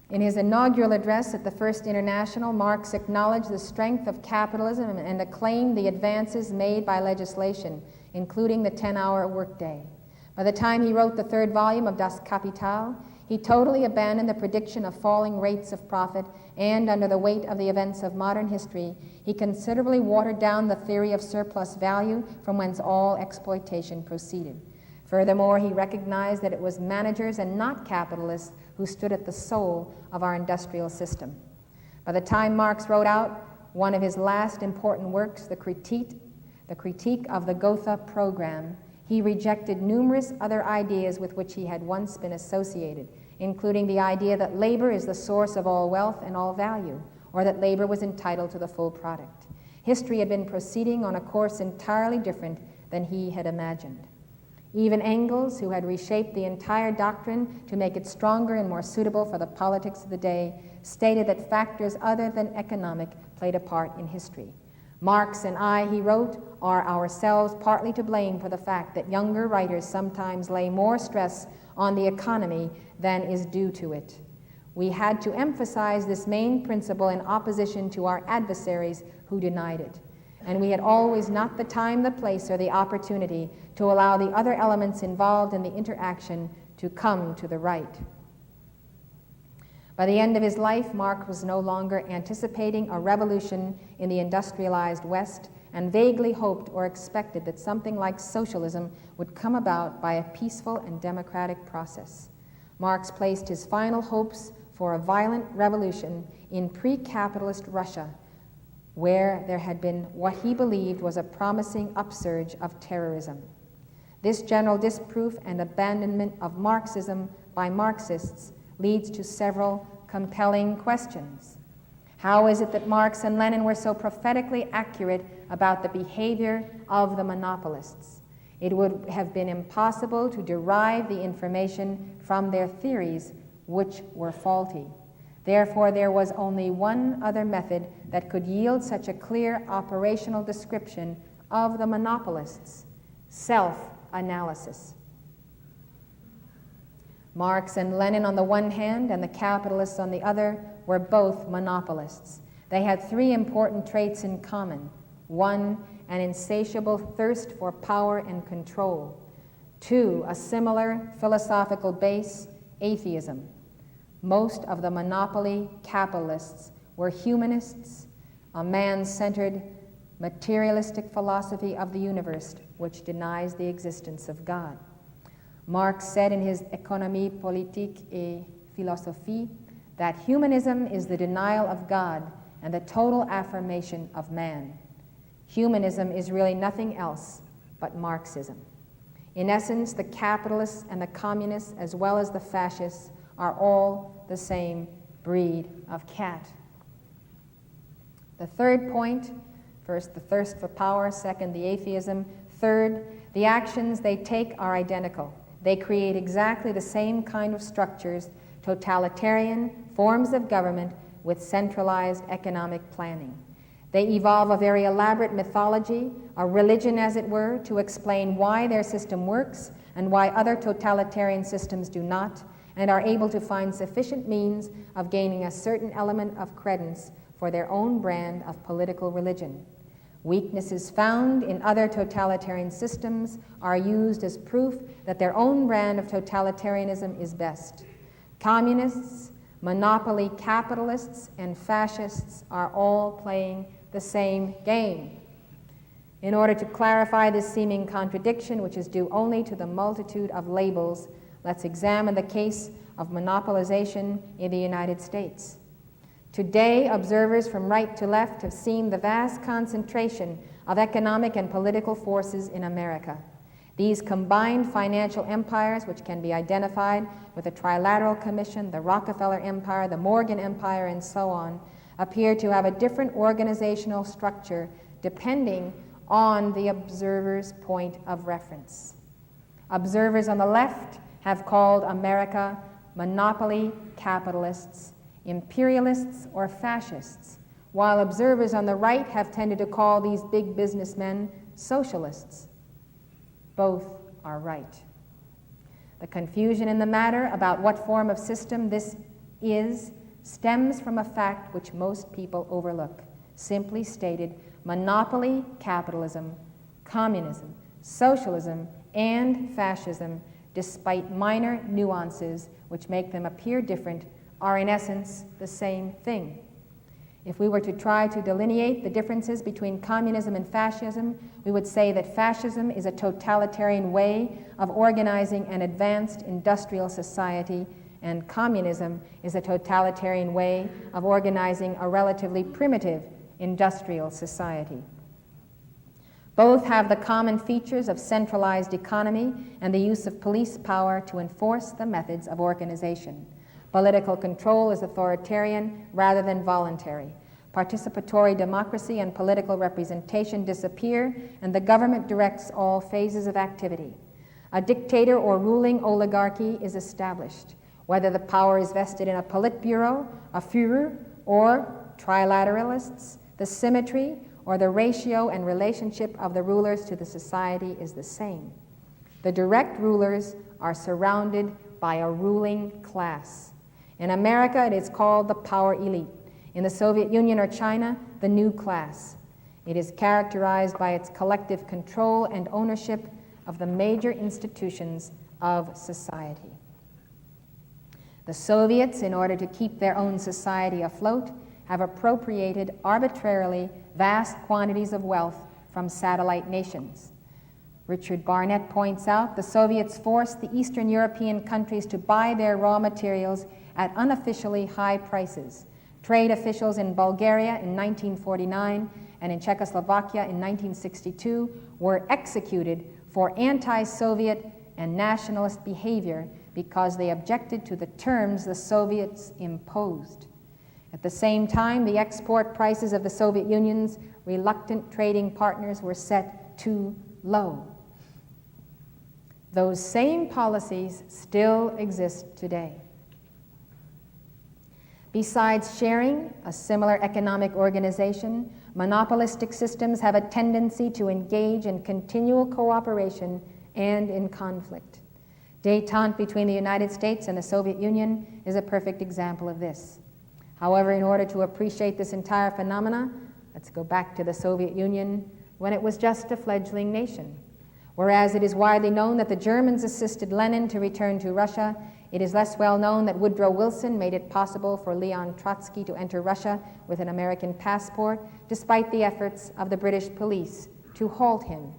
Speaker 1: In his inaugural address at the First International, Marx acknowledged the strength of capitalism and acclaimed the advances made by legislation, including the 10-hour workday. By the time he wrote the third volume of Das Kapital, he totally abandoned the prediction of falling rates of profit, and under the weight of the events of modern history, he considerably watered down the theory of surplus value from whence all exploitation proceeded. Furthermore, he recognized that it was managers and not capitalists who stood at the soul of our industrial system. By the time Marx wrote out one of his last important works, the Critique of the Gotha Program, he rejected numerous other ideas with which he had once been associated, including the idea that labor is the source of all wealth and all value, or that labor was entitled to the full product. History had been proceeding on a course entirely different than he had imagined. Even Engels, who had reshaped the entire doctrine to make it stronger and more suitable for the politics of the day, stated that factors other than economic played a part in history. Marx and I, he wrote, are ourselves partly to blame for the fact that younger writers sometimes lay more stress on the economy than is due to it. We had to emphasize this main principle in opposition to our adversaries who denied it. And we had always not the time, the place, or the opportunity to allow the other elements involved in the interaction to come to the right. By the end of his life, Marx was no longer anticipating a revolution in the industrialized West and vaguely hoped or expected that something like socialism would come about by a peaceful and democratic process. Marx placed his final hopes for a violent revolution in pre-capitalist Russia, where there had been what he believed was a promising upsurge of terrorism. This general disproof and abandonment of Marxism by Marxists leads to several compelling questions. How is it that Marx and Lenin were so prophetically accurate about the behavior of the monopolists? It would have been impossible to derive the information from their theories, which were faulty. Therefore, there was only one other method that could yield such a clear operational description of the monopolists: self-analysis. Marx and Lenin on the one hand and the capitalists on the other were both monopolists. They had three important traits in common. One, an insatiable thirst for power and control. Two, a similar philosophical base, atheism. Most of the monopoly capitalists were humanists, a man-centered, materialistic philosophy of the universe which denies the existence of God. Marx said in his Économie politique et philosophie that humanism is the denial of God and the total affirmation of man. Humanism is really nothing else but Marxism. In essence, the capitalists and the communists, as well as the fascists, are all the same breed of cat. The third point, first, the thirst for power, second, the atheism, third, the actions they take are identical. They create exactly the same kind of structures, totalitarian forms of government with centralized economic planning. They evolve a very elaborate mythology, a religion as it were, to explain why their system works and why other totalitarian systems do not, and are able to find sufficient means of gaining a certain element of credence for their own brand of political religion. Weaknesses found in other totalitarian systems are used as proof that their own brand of totalitarianism is best. Communists, monopoly capitalists, and fascists are all playing the same game. In order to clarify this seeming contradiction, which is due only to the multitude of labels, let's examine the case of monopolization in the United States. Today, observers from right to left have seen the vast concentration of economic and political forces in America. These combined financial empires, which can be identified with the Trilateral Commission, the Rockefeller Empire, the Morgan Empire, and so on, appear to have a different organizational structure depending on the observer's point of reference. Observers on the left have called America monopoly capitalists, imperialists, or fascists, while observers on the right have tended to call these big businessmen socialists. Both are right. The confusion in the matter about what form of system this is stems from a fact which most people overlook. Simply stated, monopoly capitalism, communism, socialism, and fascism, despite minor nuances which make them appear different, are in essence the same thing. If we were to try to delineate the differences between communism and fascism, we would say that fascism is a totalitarian way of organizing an advanced industrial society, and communism is a totalitarian way of organizing a relatively primitive industrial society. Both have the common features of centralized economy and the use of police power to enforce the methods of organization. Political control is authoritarian rather than voluntary. Participatory democracy and political representation disappear, and the government directs all phases of activity. A dictator or ruling oligarchy is established. Whether the power is vested in a Politburo, a Führer, or trilateralists, the symmetry or the ratio and relationship of the rulers to the society is the same. The direct rulers are surrounded by a ruling class. In America, it is called the power elite. In the Soviet Union or China, the new class. It is characterized by its collective control and ownership of the major institutions of society. The Soviets, in order to keep their own society afloat, have appropriated arbitrarily vast quantities of wealth from satellite nations. Richard Barnett points out the Soviets forced the Eastern European countries to buy their raw materials at unofficially high prices. Trade officials in Bulgaria in 1949 and in Czechoslovakia in 1962 were executed for anti-Soviet and nationalist behavior because they objected to the terms the Soviets imposed. At the same time, the export prices of the Soviet Union's reluctant trading partners were set too low. Those same policies still exist today. Besides sharing a similar economic organization, monopolistic systems have a tendency to engage in continual cooperation and in conflict. Détente between the United States and the Soviet Union is a perfect example of this. However, in order to appreciate this entire phenomena, let's go back to the Soviet Union when it was just a fledgling nation. Whereas it is widely known that the Germans assisted Lenin to return to Russia, it is less well known that Woodrow Wilson made it possible for Leon Trotsky to enter Russia with an American passport, despite the efforts of the British police to halt him.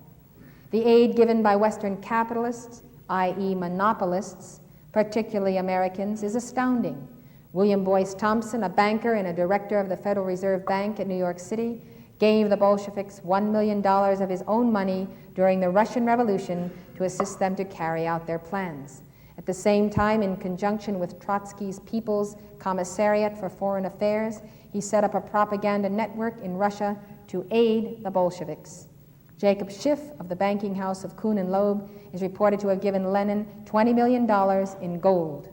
Speaker 1: The aid given by Western capitalists, i.e. monopolists, particularly Americans, is astounding. William Boyce Thompson, a banker and a director of the Federal Reserve Bank in New York City, gave the Bolsheviks $1 million of his own money during the Russian Revolution to assist them to carry out their plans. At the same time, in conjunction with Trotsky's People's Commissariat for Foreign Affairs, he set up a propaganda network in Russia to aid the Bolsheviks. Jacob Schiff of the banking house of Kuhn and Loeb is reported to have given Lenin $20 million in gold.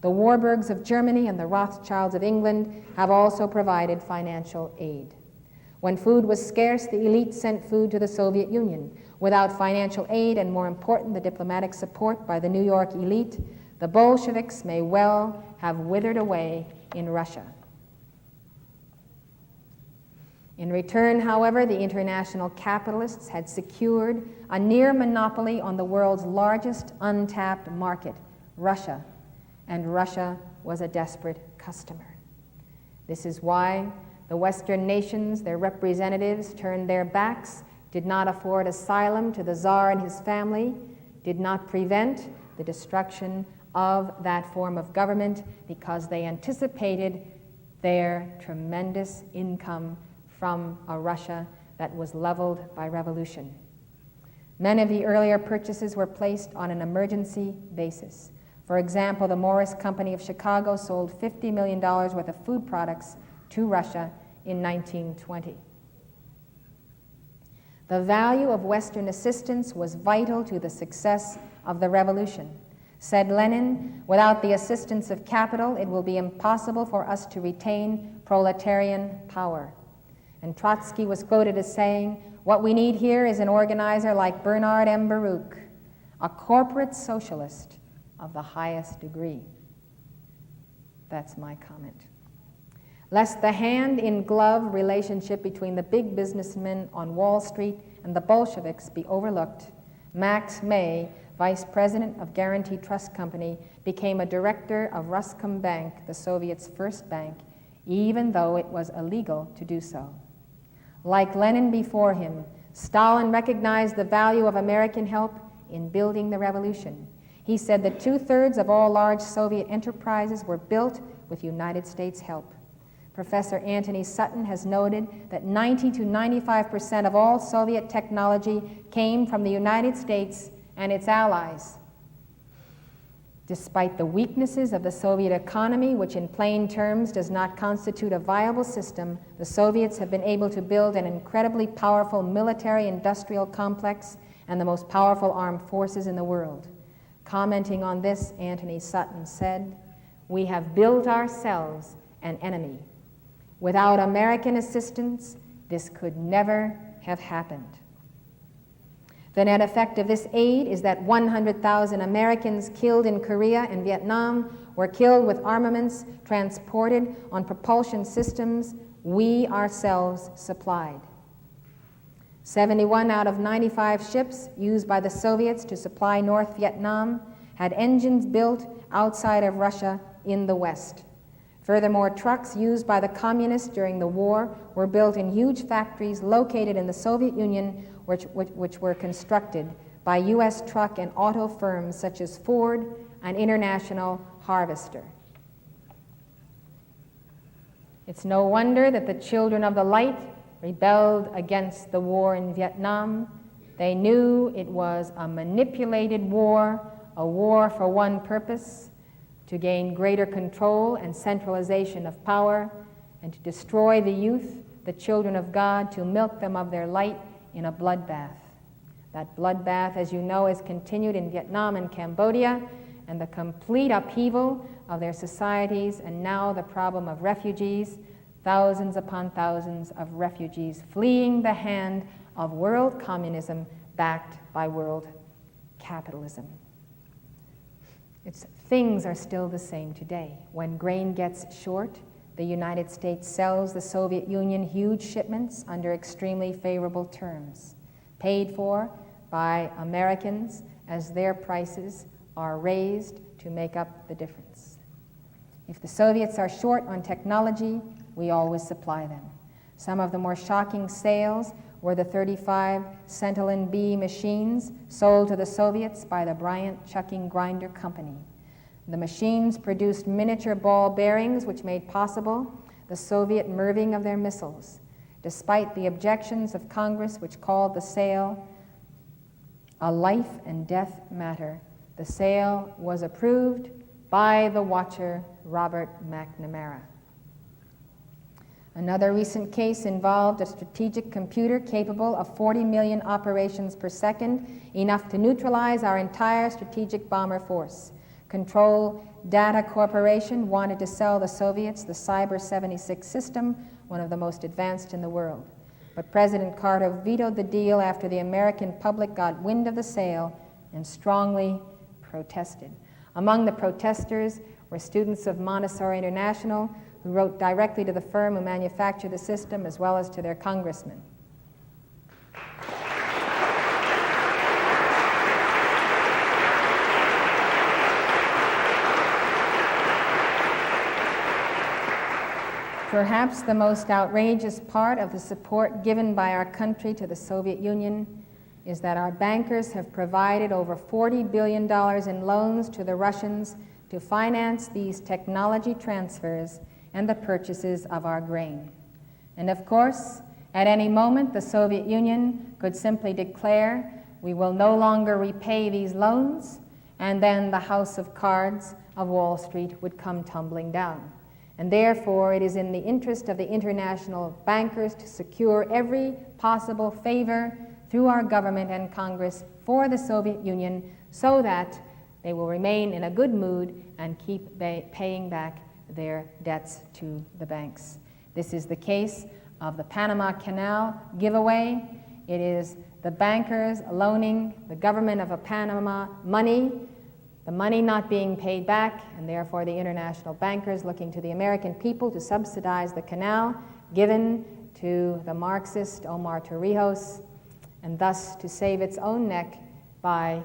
Speaker 1: The Warburgs of Germany and the Rothschilds of England have also provided financial aid. When food was scarce, the elite sent food to the Soviet Union. Without financial aid and, more important, the diplomatic support by the New York elite, the Bolsheviks may well have withered away in Russia. In return, however, the international capitalists had secured a near monopoly on the world's largest untapped market, Russia, and Russia was a desperate customer. This is why the Western nations, their representatives, turned their backs, did not afford asylum to the Tsar and his family, did not prevent the destruction of that form of government because they anticipated their tremendous income from a Russia that was leveled by revolution. Many of the earlier purchases were placed on an emergency basis. For example, the Morris Company of Chicago sold $50 million worth of food products to Russia in 1920. The value of Western assistance was vital to the success of the revolution. Said Lenin, without the assistance of capital, it will be impossible for us to retain proletarian power. And Trotsky was quoted as saying, what we need here is an organizer like Bernard M. Baruch, a corporate socialist of the highest degree. That's my comment. Lest the hand-in-glove relationship between the big businessmen on Wall Street and the Bolsheviks be overlooked, Max May, vice president of Guarantee Trust Company, became a director of Ruscombank, the Soviets' first bank, even though it was illegal to do so. Like Lenin before him, Stalin recognized the value of American help in building the revolution. He said that 2/3 of all large Soviet enterprises were built with United States help. Professor Anthony Sutton has noted that 90 to 95% of all Soviet technology came from the United States and its allies. Despite the weaknesses of the Soviet economy, which in plain terms does not constitute a viable system, the Soviets have been able to build an incredibly powerful military-industrial complex and the most powerful armed forces in the world. Commenting on this, Anthony Sutton said, "We have built ourselves an enemy. Without American assistance, this could never have happened." The net effect of this aid is that 100,000 Americans killed in Korea and Vietnam were killed with armaments transported on propulsion systems we ourselves supplied. 71 out of 95 ships used by the Soviets to supply North Vietnam had engines built outside of Russia in the West. Furthermore, trucks used by the communists during the war were built in huge factories located in the Soviet Union, which were constructed by U.S. truck and auto firms such as Ford and International Harvester. It's no wonder that the children of the light rebelled against the war in Vietnam. They knew it was a manipulated war, a war for one purpose, to gain greater control and centralization of power, and to destroy the youth, the children of God, to milk them of their light in a bloodbath. That bloodbath, as you know, has continued in Vietnam and Cambodia, and the complete upheaval of their societies, and now the problem of refugees, thousands upon thousands of refugees fleeing the hand of world communism backed by world capitalism. Things are still the same today. When grain gets short, the United States sells the Soviet Union huge shipments under extremely favorable terms, paid for by Americans as their prices are raised to make up the difference. If the Soviets are short on technology, we always supply them. Some of the more shocking sales were the 35 Centelin B machines sold to the Soviets by the Bryant Chucking Grinder Company. The machines produced miniature ball bearings which made possible the Soviet MIRVing of their missiles. Despite the objections of Congress, which called the sale a life and death matter, the sale was approved by the watcher Robert McNamara. Another recent case involved a strategic computer capable of 40 million operations per second, enough to neutralize our entire strategic bomber force. Control Data Corporation wanted to sell the Soviets the Cyber 76 system, one of the most advanced in the world. But President Carter vetoed the deal after the American public got wind of the sale and strongly protested. Among the protesters were students of Montessori International who wrote directly to the firm who manufactured the system as well as to their congressman. Perhaps the most outrageous part of the support given by our country to the Soviet Union is that our bankers have provided over $40 billion in loans to the Russians to finance these technology transfers and the purchases of our grain. And of course, at any moment, the Soviet Union could simply declare, we will no longer repay these loans, and then the house of cards of Wall Street would come tumbling down. And therefore, it is in the interest of the international bankers to secure every possible favor through our government and Congress for the Soviet Union so that they will remain in a good mood and keep paying back their debts to the banks. This is the case of the Panama Canal giveaway. It is the bankers loaning the government of Panama money, the money not being paid back, and therefore the international bankers looking to the American people to subsidize the canal, given to the Marxist Omar Torrijos, and thus to save its own neck by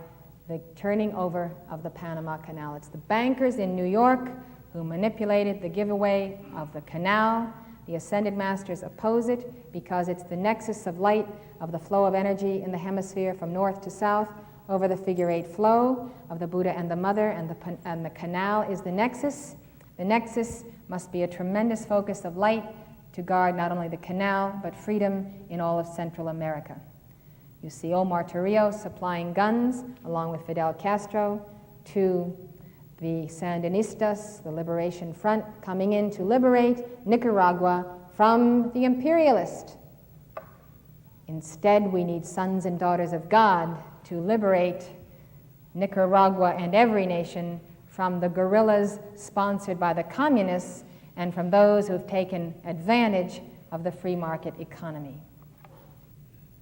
Speaker 1: the turning over of the Panama Canal. It's the bankers in New York who manipulated the giveaway of the canal. The Ascended Masters oppose it because it's the nexus of light, of the flow of energy in the hemisphere from north to south, over the figure-8 flow of the Buddha and the Mother, and the canal is the nexus. The nexus must be a tremendous focus of light to guard not only the canal, but freedom in all of Central America. You see Omar Torrijos supplying guns, along with Fidel Castro, to the Sandinistas, the Liberation Front, coming in to liberate Nicaragua from the imperialist. Instead, we need sons and daughters of God to liberate Nicaragua and every nation from the guerrillas sponsored by the communists and from those who have taken advantage of the free market economy.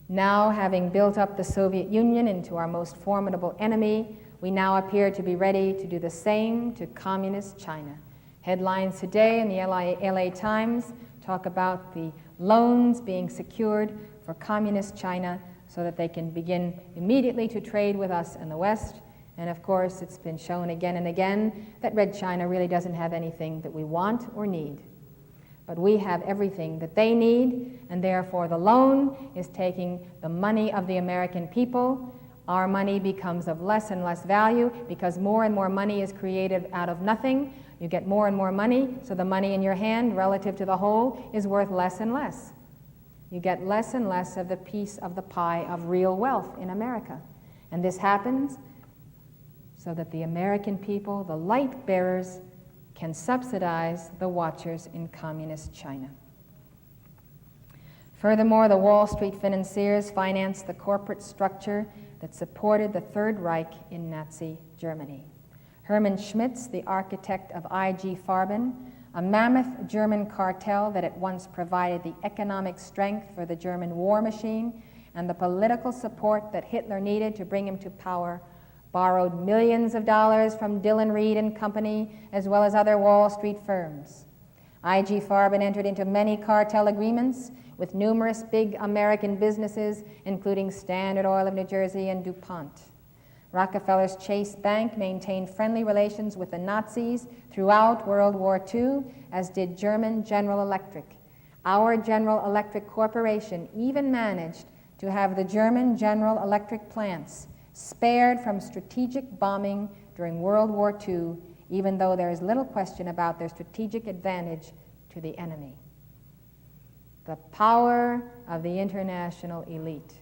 Speaker 1: Now, having built up the Soviet Union into our most formidable enemy, we now appear to be ready to do the same to communist China. Headlines today in the LA Times talk about the loans being secured for communist China so that they can begin immediately to trade with us in the West. And of course, it's been shown again and again that Red China really doesn't have anything that we want or need. But we have everything that they need, and therefore the loan is taking the money of the American people. Our money becomes of less and less value because more and more money is created out of nothing. You get more and more money, so the money in your hand relative to the whole is worth less and less. You get less and less of the piece of the pie of real wealth in America. And this happens so that the American people, the light bearers, can subsidize the watchers in communist China. Furthermore, the Wall Street financiers financed the corporate structure that supported the Third Reich in Nazi Germany. Hermann Schmitz, the architect of IG Farben, a mammoth German cartel that at once provided the economic strength for the German war machine and the political support that Hitler needed to bring him to power, borrowed millions of dollars from Dillon Read and Company, as well as other Wall Street firms. IG Farben entered into many cartel agreements with numerous big American businesses, including Standard Oil of New Jersey and DuPont. Rockefeller's Chase Bank maintained friendly relations with the Nazis throughout World War II, as did German General Electric. Our General Electric Corporation even managed to have the German General Electric plants spared from strategic bombing during World War II, even though there is little question about their strategic advantage to the enemy. The power of the international elite.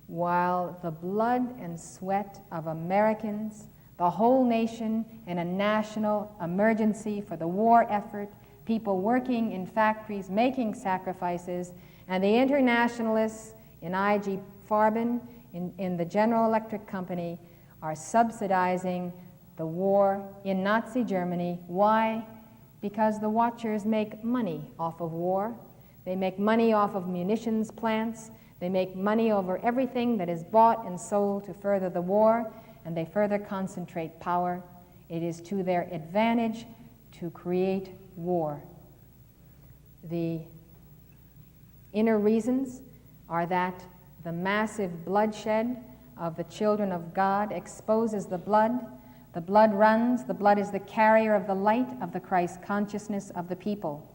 Speaker 1: While the blood and sweat of Americans, the whole nation in a national emergency for the war effort, people working in factories, making sacrifices, and the internationalists in IG Farben, in the General Electric Company, are subsidizing the war in Nazi Germany. Why? Because the watchers make money off of war. They make money off of munitions plants. They make money over everything that is bought and sold to further the war, and they further concentrate power. It is to their advantage to create war. The inner reasons are that the massive bloodshed of the children of God exposes the blood. The blood runs. The blood is the carrier of the light of the Christ consciousness of the people.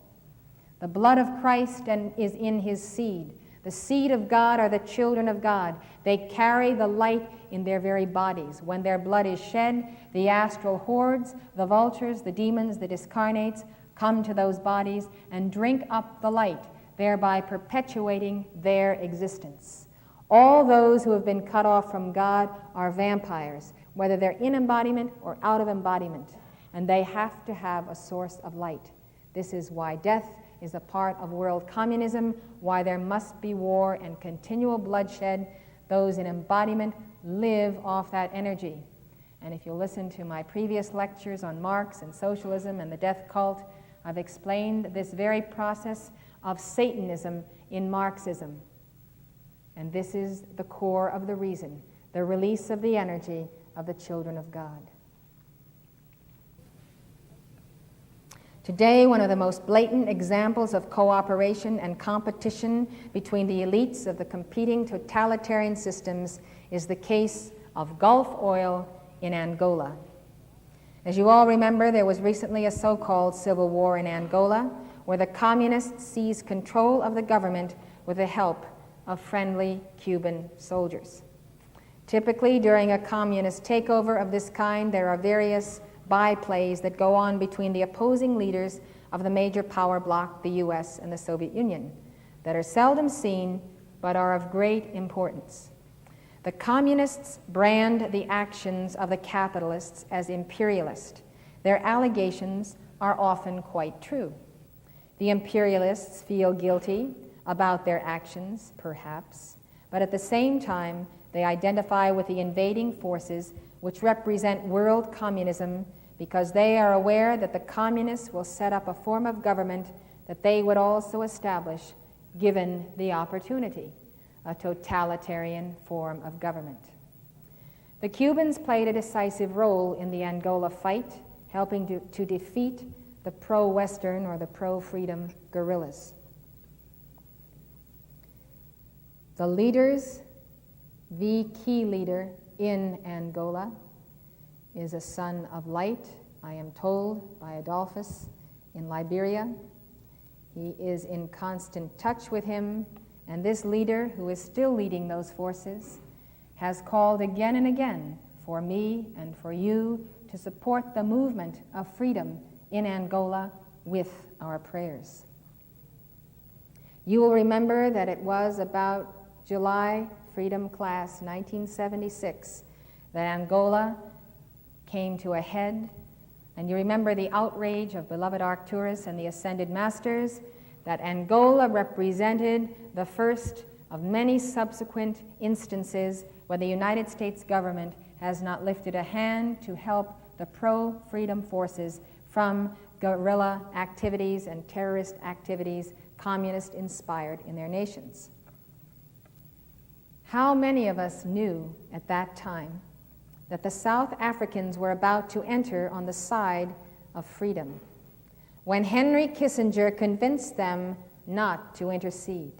Speaker 1: The blood of Christ is in his seed. The seed of God are the children of God. They carry the light in their very bodies. When their blood is shed, the astral hordes, the vultures, the demons, the discarnates, come to those bodies and drink up the light, thereby perpetuating their existence. All those who have been cut off from God are vampires, whether they're in embodiment or out of embodiment, and they have to have a source of light. This is why death is a part of world communism, why there must be war and continual bloodshed. Those in embodiment live off that energy. And if you listen to my previous lectures on Marx and socialism and the death cult, I've explained this very process of Satanism in Marxism. And this is the core of the reason, the release of the energy of the children of God. Today, one of the most blatant examples of cooperation and competition between the elites of the competing totalitarian systems is the case of Gulf Oil in Angola. As you all remember, there was recently a so-called civil war in Angola, where the communists seized control of the government with the help of friendly Cuban soldiers. Typically, during a communist takeover of this kind, there are various byplays that go on between the opposing leaders of the major power bloc, the US and the Soviet Union, that are seldom seen but are of great importance. The communists brand the actions of the capitalists as imperialist. Their allegations are often quite true. The imperialists feel guilty about their actions, perhaps, but at the same time, they identify with the invading forces which represent world communism because they are aware that the communists will set up a form of government that they would also establish given the opportunity, a totalitarian form of government. The Cubans played a decisive role in the Angola fight, helping to defeat the pro-Western or the pro-freedom guerrillas. The leaders, the key leader in Angola, is a son of light, I am told, by Adolphus in Liberia. He is in constant touch with him, and this leader, who is still leading those forces, has called again and again for me and for you to support the movement of freedom in Angola with our prayers. You will remember that it was about July Freedom Class 1976 that Angola came to a head And you remember the outrage of beloved Arcturus and the ascended masters, that Angola represented the first of many subsequent instances where the United States government has not lifted a hand to help the pro-freedom forces from guerrilla activities and terrorist activities, communist-inspired in their nations. How many of us knew at that time that the South Africans were about to enter on the side of freedom, when Henry Kissinger convinced them not to intercede?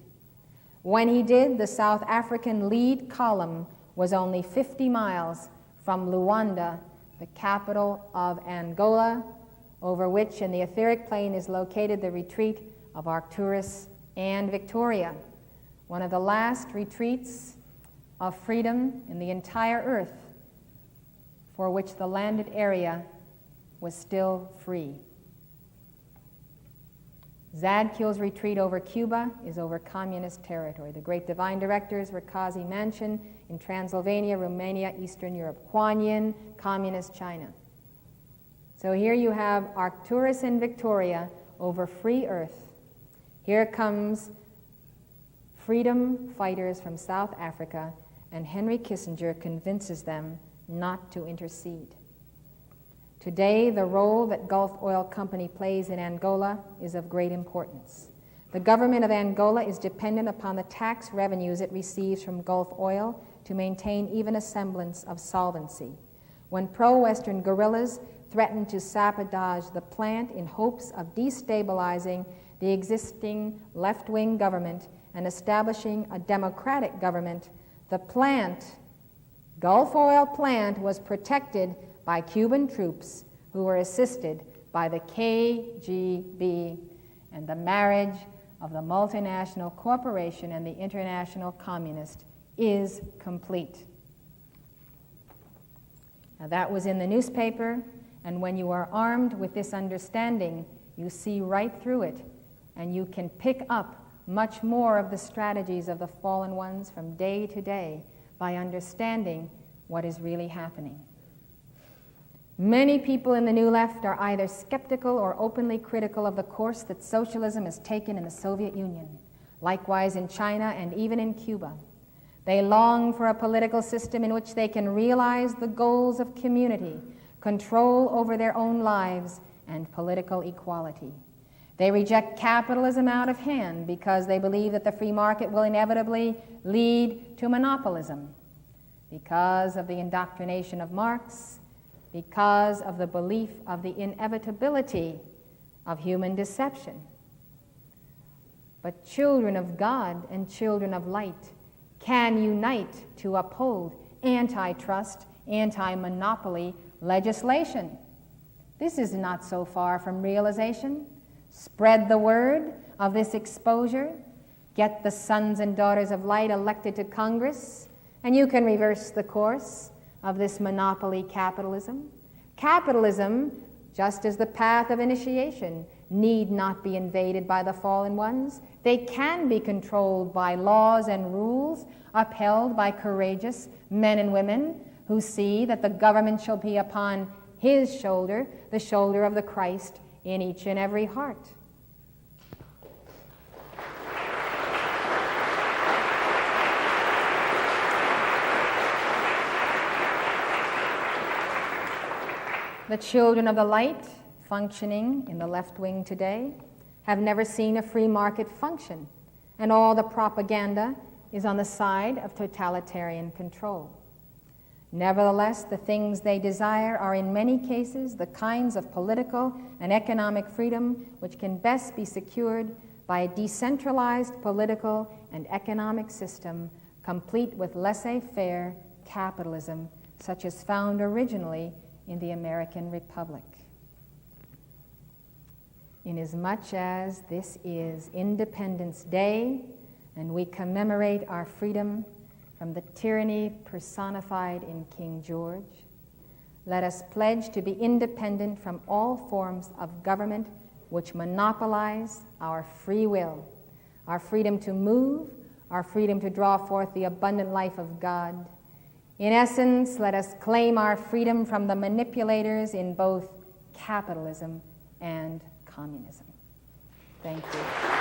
Speaker 1: When he did, the South African lead column was only 50 miles from Luanda, the capital of Angola, over which in the etheric plane is located the retreat of Arcturus and Victoria, one of the last retreats of freedom in the entire earth, for which the landed area was still free. Zadkiel's retreat over Cuba is over communist territory. The great divine directors were Kazi Mansion in Transylvania, Romania, Eastern Europe. Kuan Yin, communist China. So here you have Arcturus and Victoria over free earth. Here comes freedom fighters from South Africa, and Henry Kissinger convinces them not to intercede. Today, the role that Gulf Oil Company plays in Angola is of great importance. The government of Angola is dependent upon the tax revenues it receives from Gulf Oil to maintain even a semblance of solvency. When pro-Western guerrillas threatened to sabotage the plant in hopes of destabilizing the existing left-wing government and establishing a democratic government, the plant, Gulf Oil plant, was protected by Cuban troops who were assisted by the KGB, and the marriage of the multinational corporation and the international communist is complete. Now, that was in the newspaper, and when you are armed with this understanding, you see right through it, and you can pick up much more of the strategies of the fallen ones from day to day by understanding what is really happening. Many people in the New Left are either skeptical or openly critical of the course that socialism has taken in the Soviet Union, likewise in China and even in Cuba. They long for a political system in which they can realize the goals of community, control over their own lives, and political equality. They reject capitalism out of hand because they believe that the free market will inevitably lead to monopolism, because of the indoctrination of Marx, because of the belief of the inevitability of human deception. But children of God and children of light can unite to uphold antitrust, anti-monopoly legislation. This is not so far from realization. Spread the word of this exposure. Get the sons and daughters of light elected to Congress, and you can reverse the course of this monopoly capitalism. Capitalism, just as the path of initiation, need not be invaded by the fallen ones. They can be controlled by laws and rules upheld by courageous men and women who see that the government shall be upon his shoulder, the shoulder of the Christ in each and every heart. The children of the light, functioning in the left wing today, have never seen a free market function, and all the propaganda is on the side of totalitarian control. Nevertheless, the things they desire are in many cases the kinds of political and economic freedom which can best be secured by a decentralized political and economic system complete with laissez-faire capitalism, such as found originally in the American Republic. Inasmuch as this is Independence Day and we commemorate our freedom from the tyranny personified in King George, let us pledge to be independent from all forms of government which monopolize our free will, our freedom to move, our freedom to draw forth the abundant life of God. In essence, let us claim our freedom from the manipulators in both capitalism and communism. Thank you.